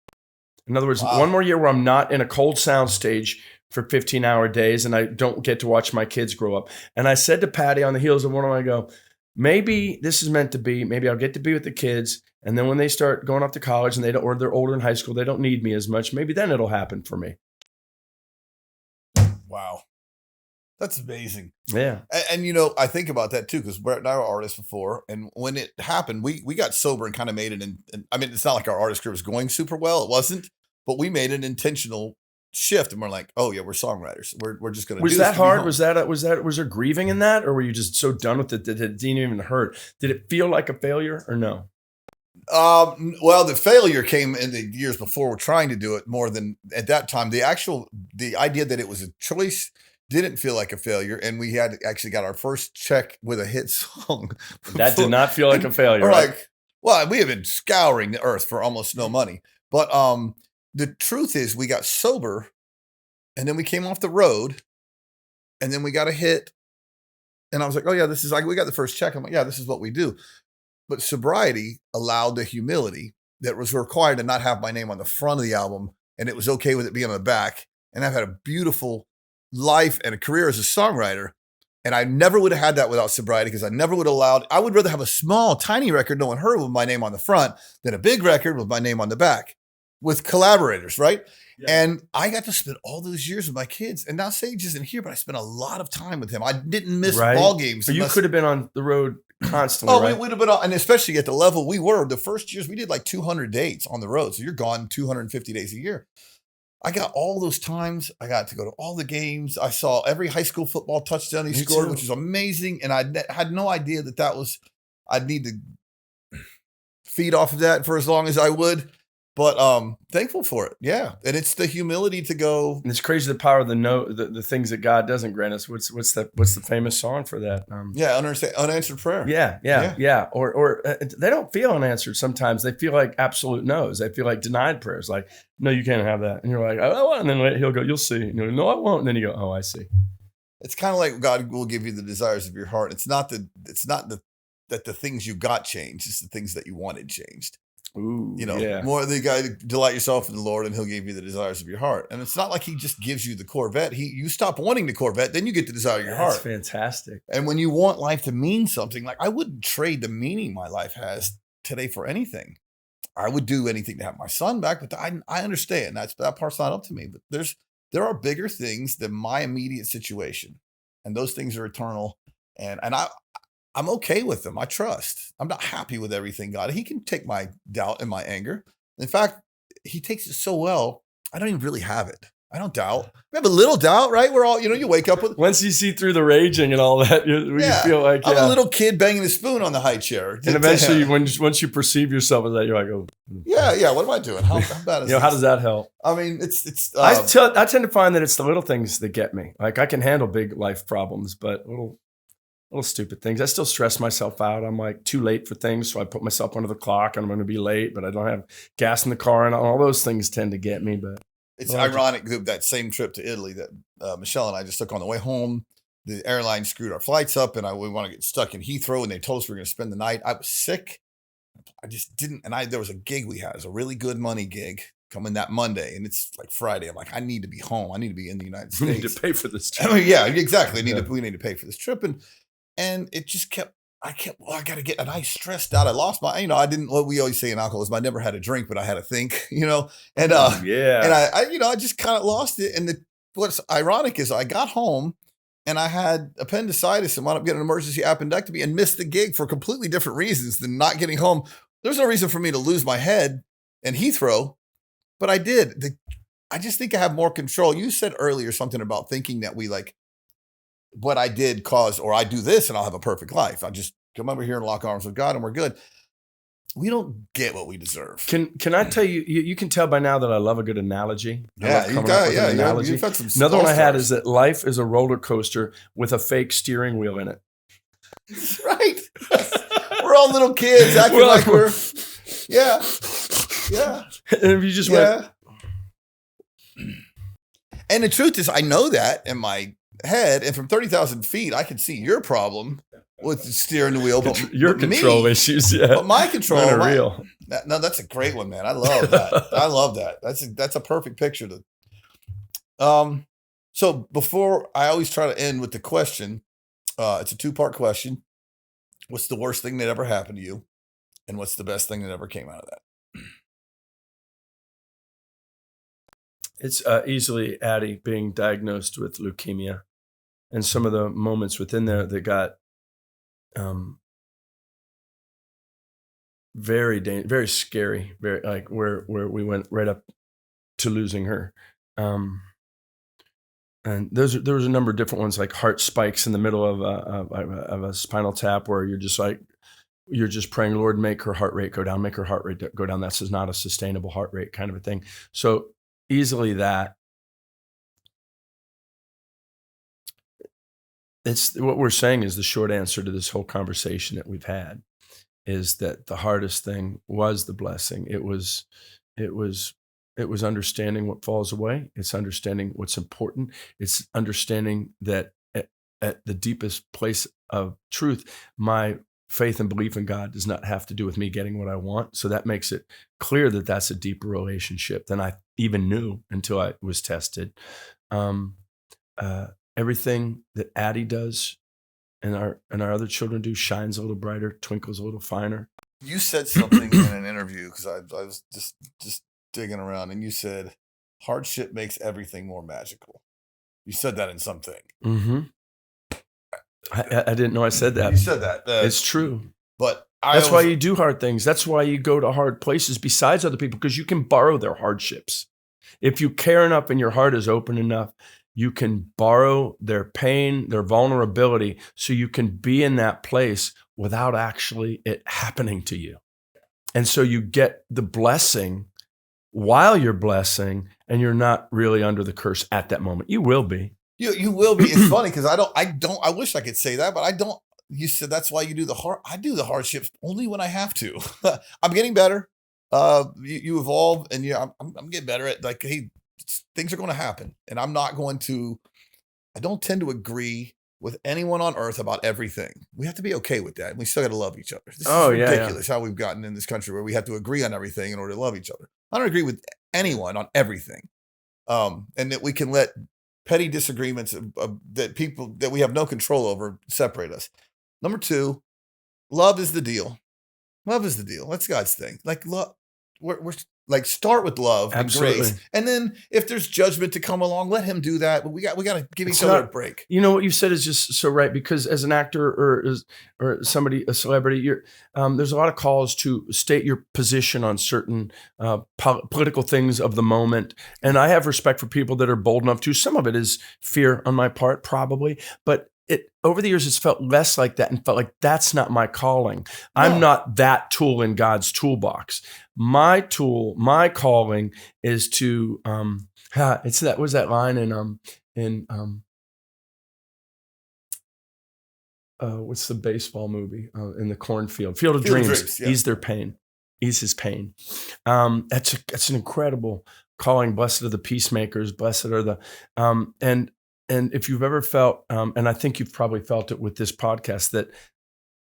In other words, one more year where I'm not in a cold sound stage for 15-hour days and I don't get to watch my kids grow up. And I said to Patty on the heels of one of them, I go, maybe this is meant to be. Maybe I'll get to be with the kids. And then when they start going off to college and or they're older in high school, they don't need me as much. Maybe then it'll happen for me.
Wow. That's amazing.
Yeah.
And I think about that too, because Brett and I were artists before. And when it happened, we got sober and kind of made it. And I mean, it's not like our artist career was going super well. It wasn't. But we made an intentional shift and we're like, oh yeah, we're songwriters. We're just going to do this.
Was that hard? Was there grieving in that? Or were you just so done with it that it didn't even hurt? Did it feel like a failure or no?
Well, the failure came in the years before. We're trying to do it more than at that time. The idea that it was a choice didn't feel like a failure. And we had actually got our first check with a hit song.
That did not feel like a failure.
We're
right?
like, well, we have been scouring the earth for almost no money. But the truth is we got sober and then we came off the road and then we got a hit. And I was like, oh yeah, this is like, we got the first check. I'm like, yeah, this is what we do. But sobriety allowed the humility that was required to not have my name on the front of the album. And it was okay with it being on the back. And I've had a beautiful life and a career as a songwriter. And I never would have had that without sobriety because I never would have allowed, I would rather have a small, tiny record no one heard with my name on the front than a big record with my name on the back with collaborators, right? Yeah. And I got to spend all those years with my kids. And now Sage isn't here, but I spent a lot of time with him. I didn't miss ball games.
But you could have been on the road constantly.
Oh, right? We'd have been on, and especially at the level we were, the first years we did like 200 dates on the road. So you're gone 250 days a year. I got all those times. I got to go to all the games. I saw every high school football touchdown he scored, which was amazing. And I had no idea that was, I'd need to feed off of that for as long as I would. But thankful for it. Yeah. And it's the humility to go.
And it's crazy the power of the things that God doesn't grant us. What's the famous song for that?
Unanswered prayer.
Yeah. Or they don't feel unanswered sometimes. They feel like absolute no's. They feel like denied prayers. Like, no, you can't have that. And you're like, oh, and then he'll go, you'll see. And you're like, no, I won't. And then you go, oh, I see.
It's kind of like God will give you the desires of your heart. It's not that the things you got changed. It's the things that you wanted changed.
Ooh,
You know,
yeah.
more the guy, delight yourself in the Lord and he'll give you the desires of your heart. And it's not like he just gives you the Corvette. You stop wanting the Corvette, then you get the desire of your heart.
That's fantastic.
And when you want life to mean something, like I wouldn't trade the meaning my life has today for anything. I would do anything to have my son back, but I understand that part's not up to me. But there are bigger things than my immediate situation. And those things are eternal. And I'm okay with them. I trust. I'm not happy with everything, God. He can take my doubt and my anger. In fact, he takes it so well, I don't even really have it. I don't doubt. We have a little doubt, right? We're all, you wake up with.
Once you see through the raging and all that, you feel like,
I'm a little kid banging a spoon on the high chair.
And eventually, once you perceive yourself as that, you're like, oh.
Yeah. What am I doing? How bad is
how does that help?
I mean, it's.
I tend to find that it's the little things that get me. Like I can handle big life problems, but little stupid things. I still stress myself out. I'm like too late for things. So I put myself under the clock and I'm going to be late, but I don't have gas in the car and all those things tend to get me. But
it's ironic that same trip to Italy that Michelle and I just took on the way home. The airline screwed our flights up and we want to get stuck in Heathrow and they told us we were going to spend the night. I was sick. I just didn't. And there was a gig we had. It was a really good money gig coming that Monday. And it's like Friday. I'm like, I need to be home. I need to be in the United States.
We need to pay for this trip.
I mean, yeah, exactly. We need to pay for this trip. And it just I got to get, and I stressed out. I lost my, I didn't, what we always say in alcoholism, I never had a drink, but I had to think, and and I just kind of lost it. And what's ironic is I got home and I had appendicitis and wound up getting an emergency appendectomy and missed the gig for completely different reasons than not getting home. There's no reason for me to lose my head in Heathrow, but I did. I just think I have more control. You said earlier something about thinking that we like, what I did or I do this and I'll have a perfect life. I'll just come over here and lock arms with God and we're good. We don't get what we deserve.
Can I tell you, you can tell by now that I love a good analogy.
Yeah, you've had some.
Another one I had is that life is a roller coaster with a fake steering wheel in it.
Right. We're all little kids acting like we're, yeah.
And if you just went.
And the truth is I know that in my head, and from 30,000 feet, I can see your problem with steering the wheel. But
your control issues, yeah.
But my control,
are real.
No, that's a great one, man. I love that. I love that. That's a perfect picture. So before, I always try to end with the question. It's a 2-part question. What's the worst thing that ever happened to you, and what's the best thing that ever came out of that?
It's easily Addie being diagnosed with leukemia. And some of the moments within there that got very scary, very like where we went right up to losing her. And there was a number of different ones, like heart spikes in the middle of a spinal tap, where you're just praying, Lord, make her heart rate go down, make her heart rate go down. This is not a sustainable heart rate kind of a thing. So easily that. It's what we're saying is the short answer to this whole conversation that we've had is that the hardest thing was the blessing. It was understanding what falls away. It's understanding what's important. It's understanding that at the deepest place of truth, my faith and belief in God does not have to do with me getting what I want. So that makes it clear that that's a deeper relationship than I even knew until I was tested. Everything that Addie does and our other children do shines a little brighter, twinkles a little finer.
You said something in an interview, because I was just digging around, and you said hardship makes everything more magical. You said that in something.
Mm-hmm. I didn't know I said that.
You said that.
It's true.
But
that's why you do hard things. That's why you go to hard places besides other people, because you can borrow their hardships. If you care enough and your heart is open enough, you can borrow their pain, their vulnerability, so you can be in that place without actually it happening to you. And so you get the blessing while you're blessing, and you're not really under the curse at that moment. You will be.
You will be. It's funny because I wish I could say that, but I don't. You said that's why you do I do the hardships only when I have to. I'm getting better. You evolve, and I'm getting better at, like, hey, things are going to happen, and I'm not going to. I don't tend to agree with anyone on earth about everything. We have to be okay with that. And we still got to love each other. This is ridiculous how we've gotten in this country where we have to agree on everything in order to love each other. I don't agree with anyone on everything. And that we can let petty disagreements that people that we have no control over separate us. Number 2, love is the deal. Love is the deal. That's God's thing. Like love, we're like start with love and grace, and then if there's judgment to come along, let Him do that. But we got to give each other a break.
You know what you said is just so right, because as an actor or somebody, a celebrity, there's a lot of calls to state your position on certain political things of the moment, and I have respect for people that are bold enough to. Some of it is fear on my part, probably, but over the years, it's felt less like that and felt like that's not my calling. No. I'm not that tool in God's toolbox. My tool, my calling is to, it's that, was that line in what's the baseball movie in the cornfield? Field of Dreams. Yeah. Ease their pain. Ease his pain. That's an incredible calling. Blessed are the peacemakers. Blessed are the, and if you've ever felt, and I think you've probably felt it with this podcast, that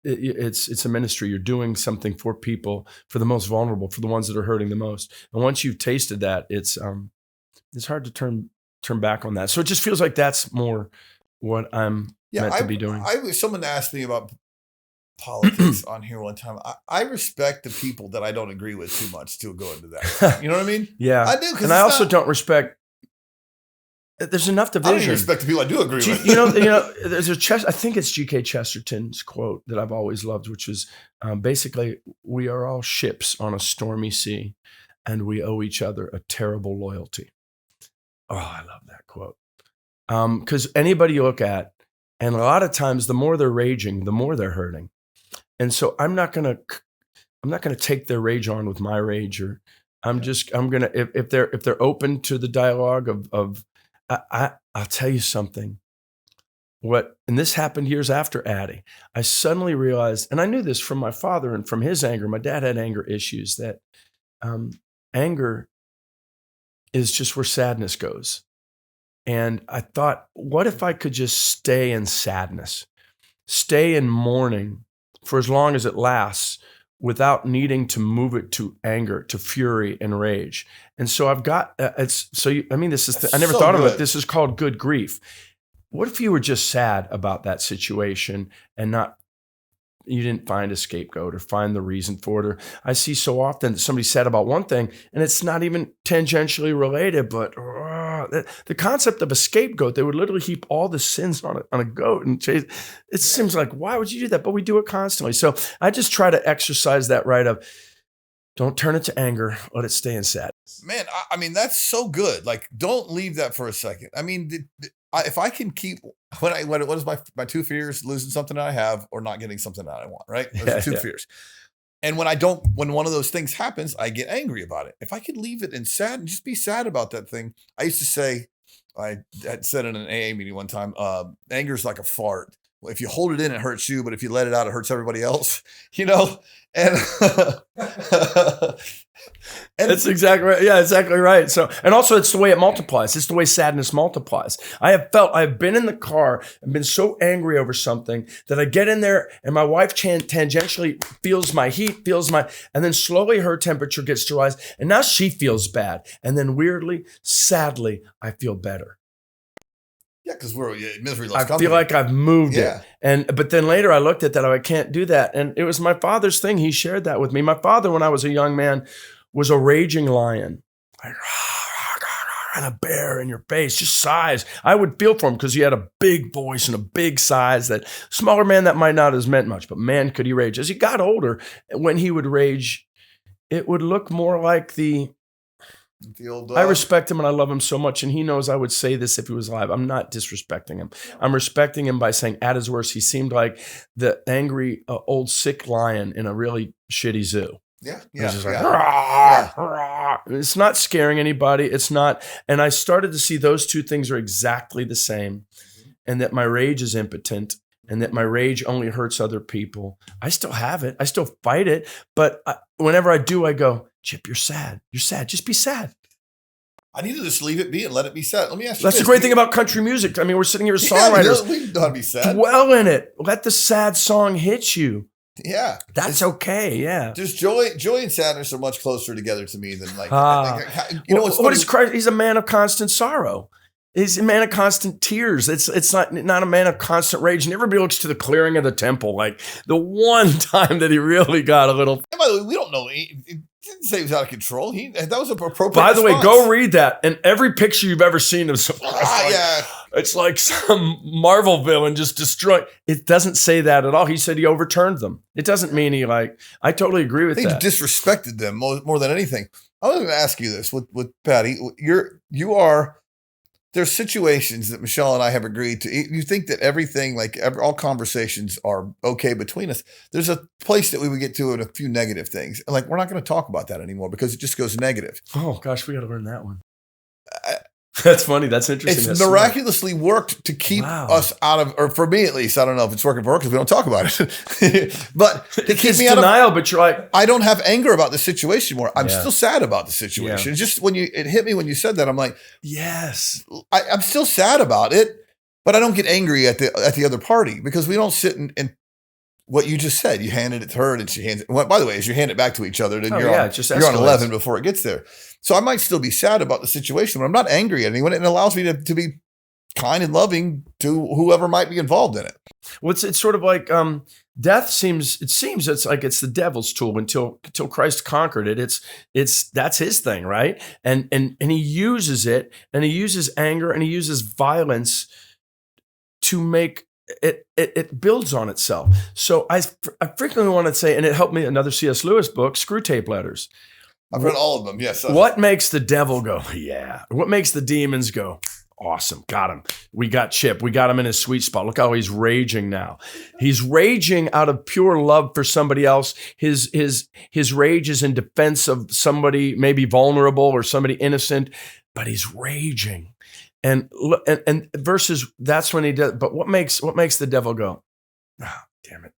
it's a ministry. You're doing something for people, for the most vulnerable, for the ones that are hurting the most. And once you've tasted that, it's hard to turn back on that. So it just feels like that's more what I'm meant to be doing.
Someone asked me about politics on here one time. I respect the people that I don't agree with too much to go into that. You know what I mean?
Yeah,
I do.
And I also don't respect. There's enough division.
I don't respect the people I do agree with.
You know, there's I think it's G.K. Chesterton's quote that I've always loved, which is basically, we are all ships on a stormy sea, and we owe each other a terrible loyalty. Oh, I love that quote. Because anybody you look at, and a lot of times, the more they're raging, the more they're hurting. And so I'm not gonna take their rage on with my rage, or I'm gonna if they're open to the dialogue of I'll tell you something. And this happened years after Addie. I suddenly realized, and I knew this from my father and from his anger. My dad had anger issues. That anger is just where sadness goes. And I thought, what if I could just stay in sadness, stay in mourning for as long as it lasts, without needing to move it to anger, to fury and rage. And so I've got, I never thought of it. This is called good grief. What if you were just sad about that situation and you didn't find a scapegoat or find the reason for it? Or I see so often that somebody's sad about one thing and it's not even tangentially related, but the concept of a scapegoat, they would literally heap all the sins on a goat and chase. It seems like, why would you do that? But we do it constantly. So I just try to exercise that right of, don't turn it to anger, let it stay in sadness.
Man, I mean, that's so good. Like, don't leave that for a second. I mean, if I can keep, what is my 2 fears? Losing something that I have or not getting something that I want, right? Those are 2 fears. And when one of those things happens, I get angry about it. If I could leave it in sad and just be sad about that thing. I used to say, I had said in an AA meeting one time, anger is like a fart. Well, if you hold it in, it hurts you, but if you let it out, it hurts everybody else, And
that's exactly right. Yeah, exactly right. So, and also it's the way it multiplies. It's the way sadness multiplies. I've been in the car and been so angry over something that I get in there and my wife tangentially feels my heat, and then slowly her temperature gets to rise and now she feels bad. And then weirdly, sadly, I feel better.
Yeah, because misery loves company.
I feel like I've moved it. But then later I looked at that, I can't do that. And it was my father's thing. He shared that with me. My father, when I was a young man, was a raging lion. Like, and a bear in your face, just size. I would feel for him because he had a big voice and a big size. That smaller man, that might not have meant much, but man, could he rage. As he got older, when he would rage, it would look more like the old I respect him and I love him so much, and he knows I would say this if he was alive. I'm not disrespecting him. I'm respecting him by saying at his worst, he seemed like the angry old sick lion in a really shitty zoo.
Yeah.
It's just like, rah, rah. It's not scaring anybody. It's not. And I started to see those 2 things are exactly the same, and that my rage is impotent, and that my rage only hurts other people. I still have it. I still fight it. But whenever I do, I go, Chip, you're sad. You're sad. Just be sad.
I need to just leave it be and let it be sad. Let me ask you
That's
this.
the great thing about country music. I mean, we're sitting here as
Yeah,
songwriters.
we know how to be sad.
Dwell in it. Let the sad song hit you.
Yeah.
That's okay. Yeah.
Just joy and sadness are much closer together to me than like,
you know what's what is Christ? He's a man of constant sorrow. He's a man of constant tears. It's not a man of constant rage. And everybody looks to the clearing of the temple, like the one time that he really got a little.
And by the way, we don't know. It didn't say he was out of control. That was an appropriate.
By the way,
response.
go read that. And every picture you've ever seen of some, it's like some Marvel villain just destroyed. It doesn't say that at all. He said he overturned them. It doesn't mean he like. I totally agree with that.
He disrespected them more than anything. I was going to ask you this with Patty. You are. There's situations that Michelle and I have agreed to. You think that everything, like all conversations are okay between us. There's a place that we would get to in a few negative things. Like, we're not going to talk about that anymore because it just goes negative.
Oh, gosh, we got to learn that one. That's funny. That's interesting.
It's miraculously worked to keep us out of, or for me at least, I don't know if it's working for her because we don't talk about it. But to keep me out
denial, but you're like,
I don't have anger about the situation anymore. I'm still sad about the situation.
Yeah.
Just it hit me when you said that, I'm like,
yes,
I'm still sad about it, but I don't get angry at the other party because we don't sit and what you just said. You handed it to her and she hands it. Well, by the way, as you hand it back to each other, then you're on 11 before it gets there. So I might still be sad about the situation, but I'm not angry at anyone. It allows me to be kind and loving to whoever might be involved in it.
Well, it's sort of like death seems it's like it's the devil's tool until Christ conquered it. It's that's his thing, right? And he uses it, and he uses anger, and he uses violence to make it builds on itself. So I frequently want to say, and it helped me, another C.S. Lewis book, Screw Tape Letters.
I've read all of them, yes.
What makes the devil go, yeah? What makes the demons go, awesome, got him. We got Chip. We got him in his sweet spot. Look how he's raging now. He's raging out of pure love for somebody else. His rage is in defense of somebody maybe vulnerable or somebody innocent, but he's raging. And versus that's when he does. But what makes the devil go, oh, damn it.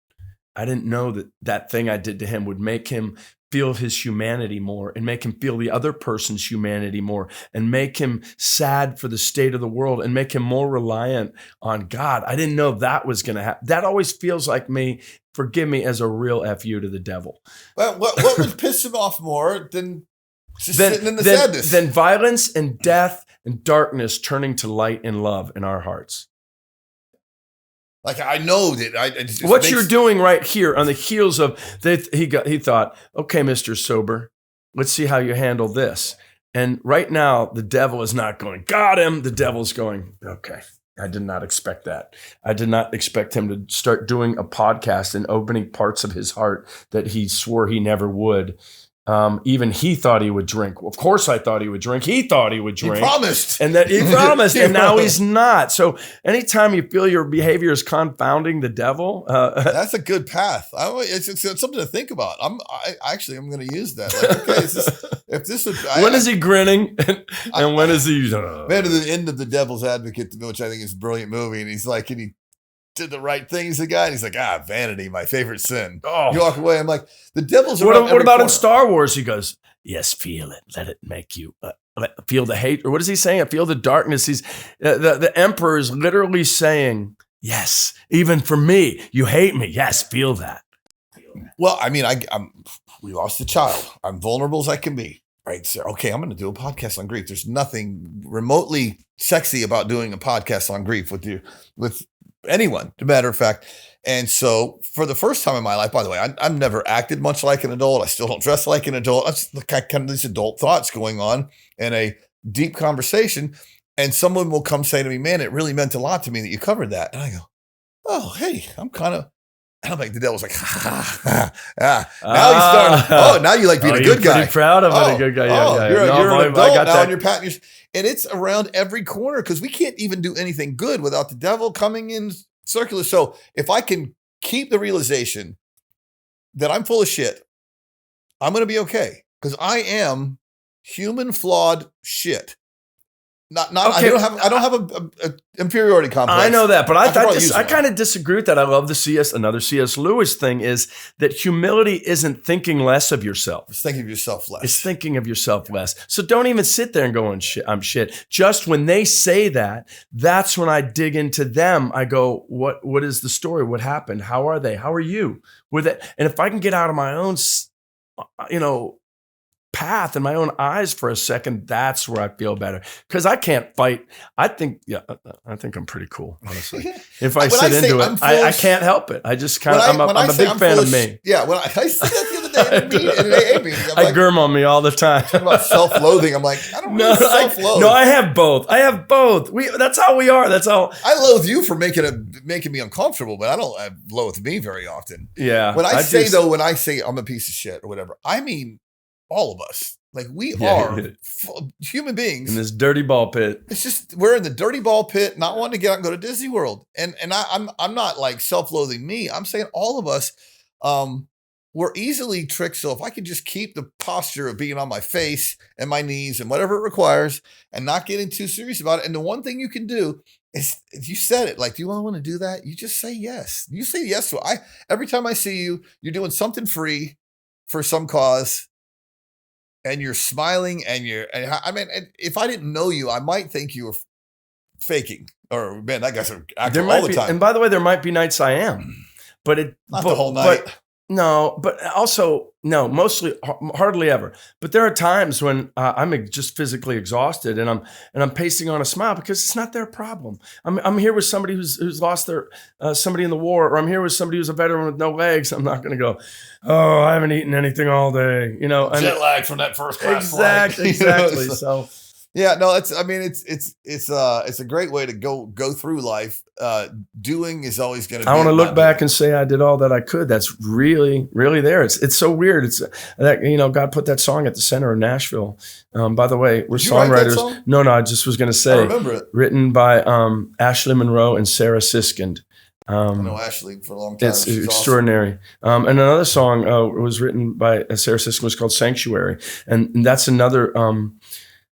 I didn't know that thing I did to him would make him feel his humanity more and make him feel the other person's humanity more and make him sad for the state of the world and make him more reliant on God. I didn't know that was going to happen. That always feels like me, forgive me, as a real FU to the devil.
Well, what would piss him off more than sitting in the sadness?
Than violence and death and darkness turning to light and love in our hearts.
Like, I know that
what you're doing right here on the heels of he thought, okay, Mr. Sober, let's see how you handle this. And right now, the devil is not going, got him. The devil's going, okay, I did not expect that. I did not expect him to start doing a podcast and opening parts of his heart that he swore he never would. Even he thought he would drink. Well, of course I thought he would drink. He thought he would drink.
He promised.
And that he promised, and now he's not. So anytime you feel your behavior is confounding the devil.
That's a good path. It's something to think about. I'm going to use that. Like, okay,
when is he grinning? And when is he?
Man, to the end of The Devil's Advocate, which I think is a brilliant movie. And he's like, and he did the right thing as a guy. And he's like, vanity, my favorite sin. Oh. You walk away. I'm like, the devil's around
What about
corner.
In Star Wars? He goes, yes, feel it. Let it make you feel the hate. Or what is he saying? Feel the darkness. He's the emperor is literally saying, yes, even for me, you hate me. Yes, feel that.
Well, I mean, we lost a child. I'm vulnerable as I can be. Right. So, okay, I'm going to do a podcast on grief. There's nothing remotely sexy about doing a podcast on grief with anyone, as a matter of fact. And so for the first time in my life, by the way, I've never acted much like an adult. I still don't dress like an adult. I just kind of these adult thoughts going on in a deep conversation. And someone will come say to me, man, it really meant a lot to me that you covered that. And I go, oh, hey, I'm like, the devil's like, Now he's starting. Now you like being a good guy.
Pretty proud of it, a good guy. Yeah.
You're an adult now, and you're patting your. And it's around every corner because we can't even do anything good without the devil coming in circular. So if I can keep the realization that I'm full of shit, I'm going to be okay because I am human, flawed shit. Not.
Okay.
I don't have a inferiority complex.
I know that, but I
I
kind of disagree with that. I love another C.S. Lewis thing is that humility isn't thinking less of yourself.
It's thinking of yourself less.
It's thinking of yourself less. So don't even sit there and go, I'm shit. Just when they say that, that's when I dig into them. I go, what is the story? What happened? How are they? How are you with it? And if I can get out of my own, path and my own eyes for a second, that's where I feel better, because I can't fight. I think I'm pretty cool, honestly. If I sit into it, I can't help it. I just kind of, I'm a big fan of me.
Yeah, when I said that the other day in an AA meeting,
I gurm on me all the time.
About self-loathing, I'm like, I don't really self-loathe.
No, I have both. That's how we are. That's how
I loathe you for making me uncomfortable, but I don't loathe me very often.
Yeah.
When I say I'm a piece of shit or whatever, I mean all of us. Like we are human beings
in this dirty ball pit.
It's just we're in the dirty ball pit, not wanting to get out and go to Disney World. And I'm not like self-loathing me. I'm saying all of us, we're easily tricked. So if I could just keep the posture of being on my face and my knees and whatever it requires, and not getting too serious about it. And the one thing you can do is, you said it, like, do you want to do that? You just say yes. You say yes to it. Every time I see you, you're doing something free for some cause. And you're smiling, and if I didn't know you, I might think you were faking. Or man, that guy's an actor all the time.
And by the way, there might be nights I am, but
not the whole night.
But also mostly hardly ever. But there are times when I'm just physically exhausted, and I'm pasting on a smile because it's not their problem. I'm here with somebody who's lost their somebody in the war, or I'm here with somebody who's a veteran with no legs. I'm not going to go, oh, I haven't eaten anything all day,
Jet lag from that first class flight.
Exactly. So.
Yeah, no, it's a great way to go through life. Doing is always going to be.
I want to look back and say I did all that I could. That's really, really there. It's so weird. It's that, God put that song at the center of Nashville. By the way, we're songwriters. No, I just was going to say, I remember it. Written by Ashley Monroe and Sarah Siskind.
I know Ashley for a long time.
It's extraordinary. Awesome. And another song was written by Sarah Siskind, was called Sanctuary. And that's another,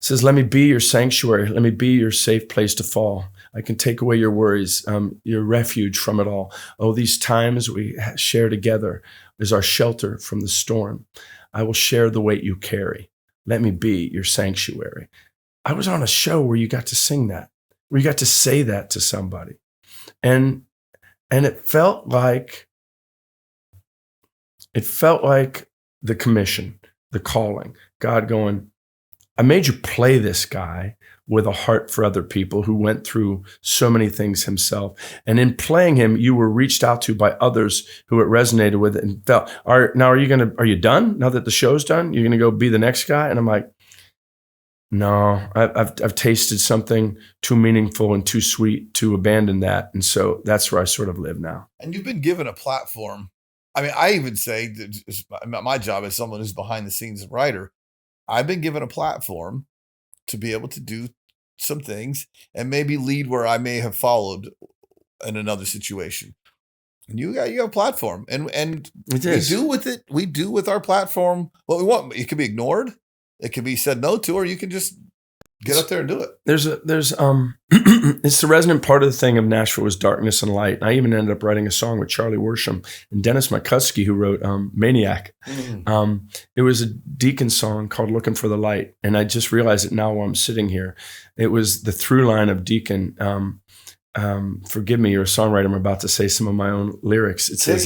it says, let me be your sanctuary. Let me be your safe place to fall. I can take away your worries, your refuge from it all. Oh, these times we share together is our shelter from the storm. I will share the weight you carry. Let me be your sanctuary. I was on a show where you got to sing that, where you got to say that to somebody. And it felt like the commission, the calling, God going, I made you play this guy with a heart for other people who went through so many things himself. And in playing him, you were reached out to by others who it resonated with and felt, are you done? Now that the show's done, you're going to go be the next guy? And I'm like, no, I've tasted something too meaningful and too sweet to abandon that. And so that's where I sort of live now.
And you've been given a platform. I mean, I even say that my job as someone who's behind the scenes writer, I've been given a platform to be able to do some things and maybe lead where I may have followed in another situation. And you got a platform, and we do with our platform what we want. It can be ignored, it can be said no to, or you can just get up there and do it.
There's it's the resonant part of the thing of Nashville was darkness and light. I even ended up writing a song with Charlie Worsham and Dennis McCuskey, who wrote Maniac. Mm-hmm. It was a Deacon song called Looking for the Light. And I just realized it now while I'm sitting here. It was the through line of Deacon. Forgive me, you're a songwriter. I'm about to say some of my own lyrics. It says,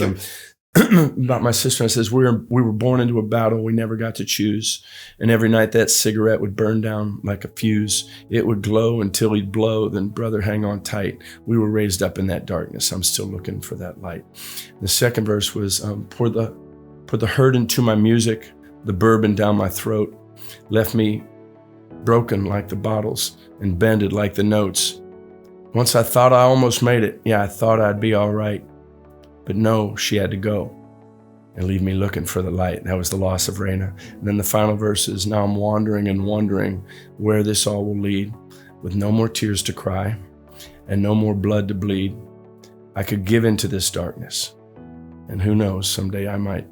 about my sister, it says, we were born into a battle we never got to choose. And every night that cigarette would burn down like a fuse. It would glow until he'd blow. Then brother, hang on tight. We were raised up in that darkness. I'm still looking for that light. The second verse was, pour the hurt into my music, the bourbon down my throat, left me broken like the bottles and bended like the notes. Once I thought I almost made it. Yeah, I thought I'd be all right. But no, she had to go and leave me looking for the light. That was the loss of Raina. And then the final verse is, now I'm wandering and wondering where this all will lead, with no more tears to cry and no more blood to bleed. I could give into this darkness, and who knows, someday I might.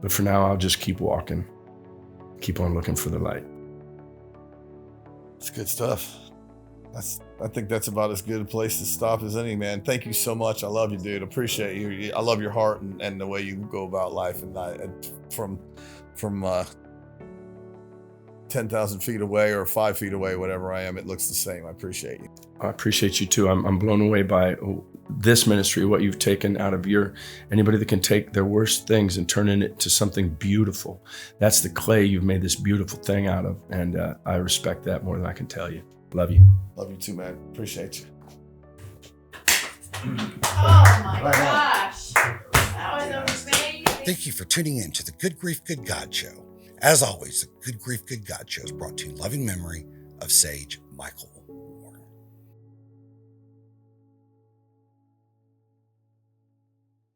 But for now, I'll just keep walking, keep on looking for the light.
It's good stuff. I think that's about as good a place to stop as any, man. Thank you so much. I love you, dude. Appreciate you. I love your heart and the way you go about life. And from 10,000 feet away or 5 feet away, whatever I am, it looks the same. I appreciate you.
I appreciate you too. I'm blown away by this ministry, what you've taken out of anybody that can take their worst things and turn it to something beautiful. That's the clay you've made this beautiful thing out of. And I respect that more than I can tell you. Love you.
Love you too, man. Appreciate you.
Oh my gosh. That was amazing.
Thank you for tuning in to the Good Grief, Good God Show. As always, the Good Grief, Good God Show is brought to you in loving memory of Sage Michael.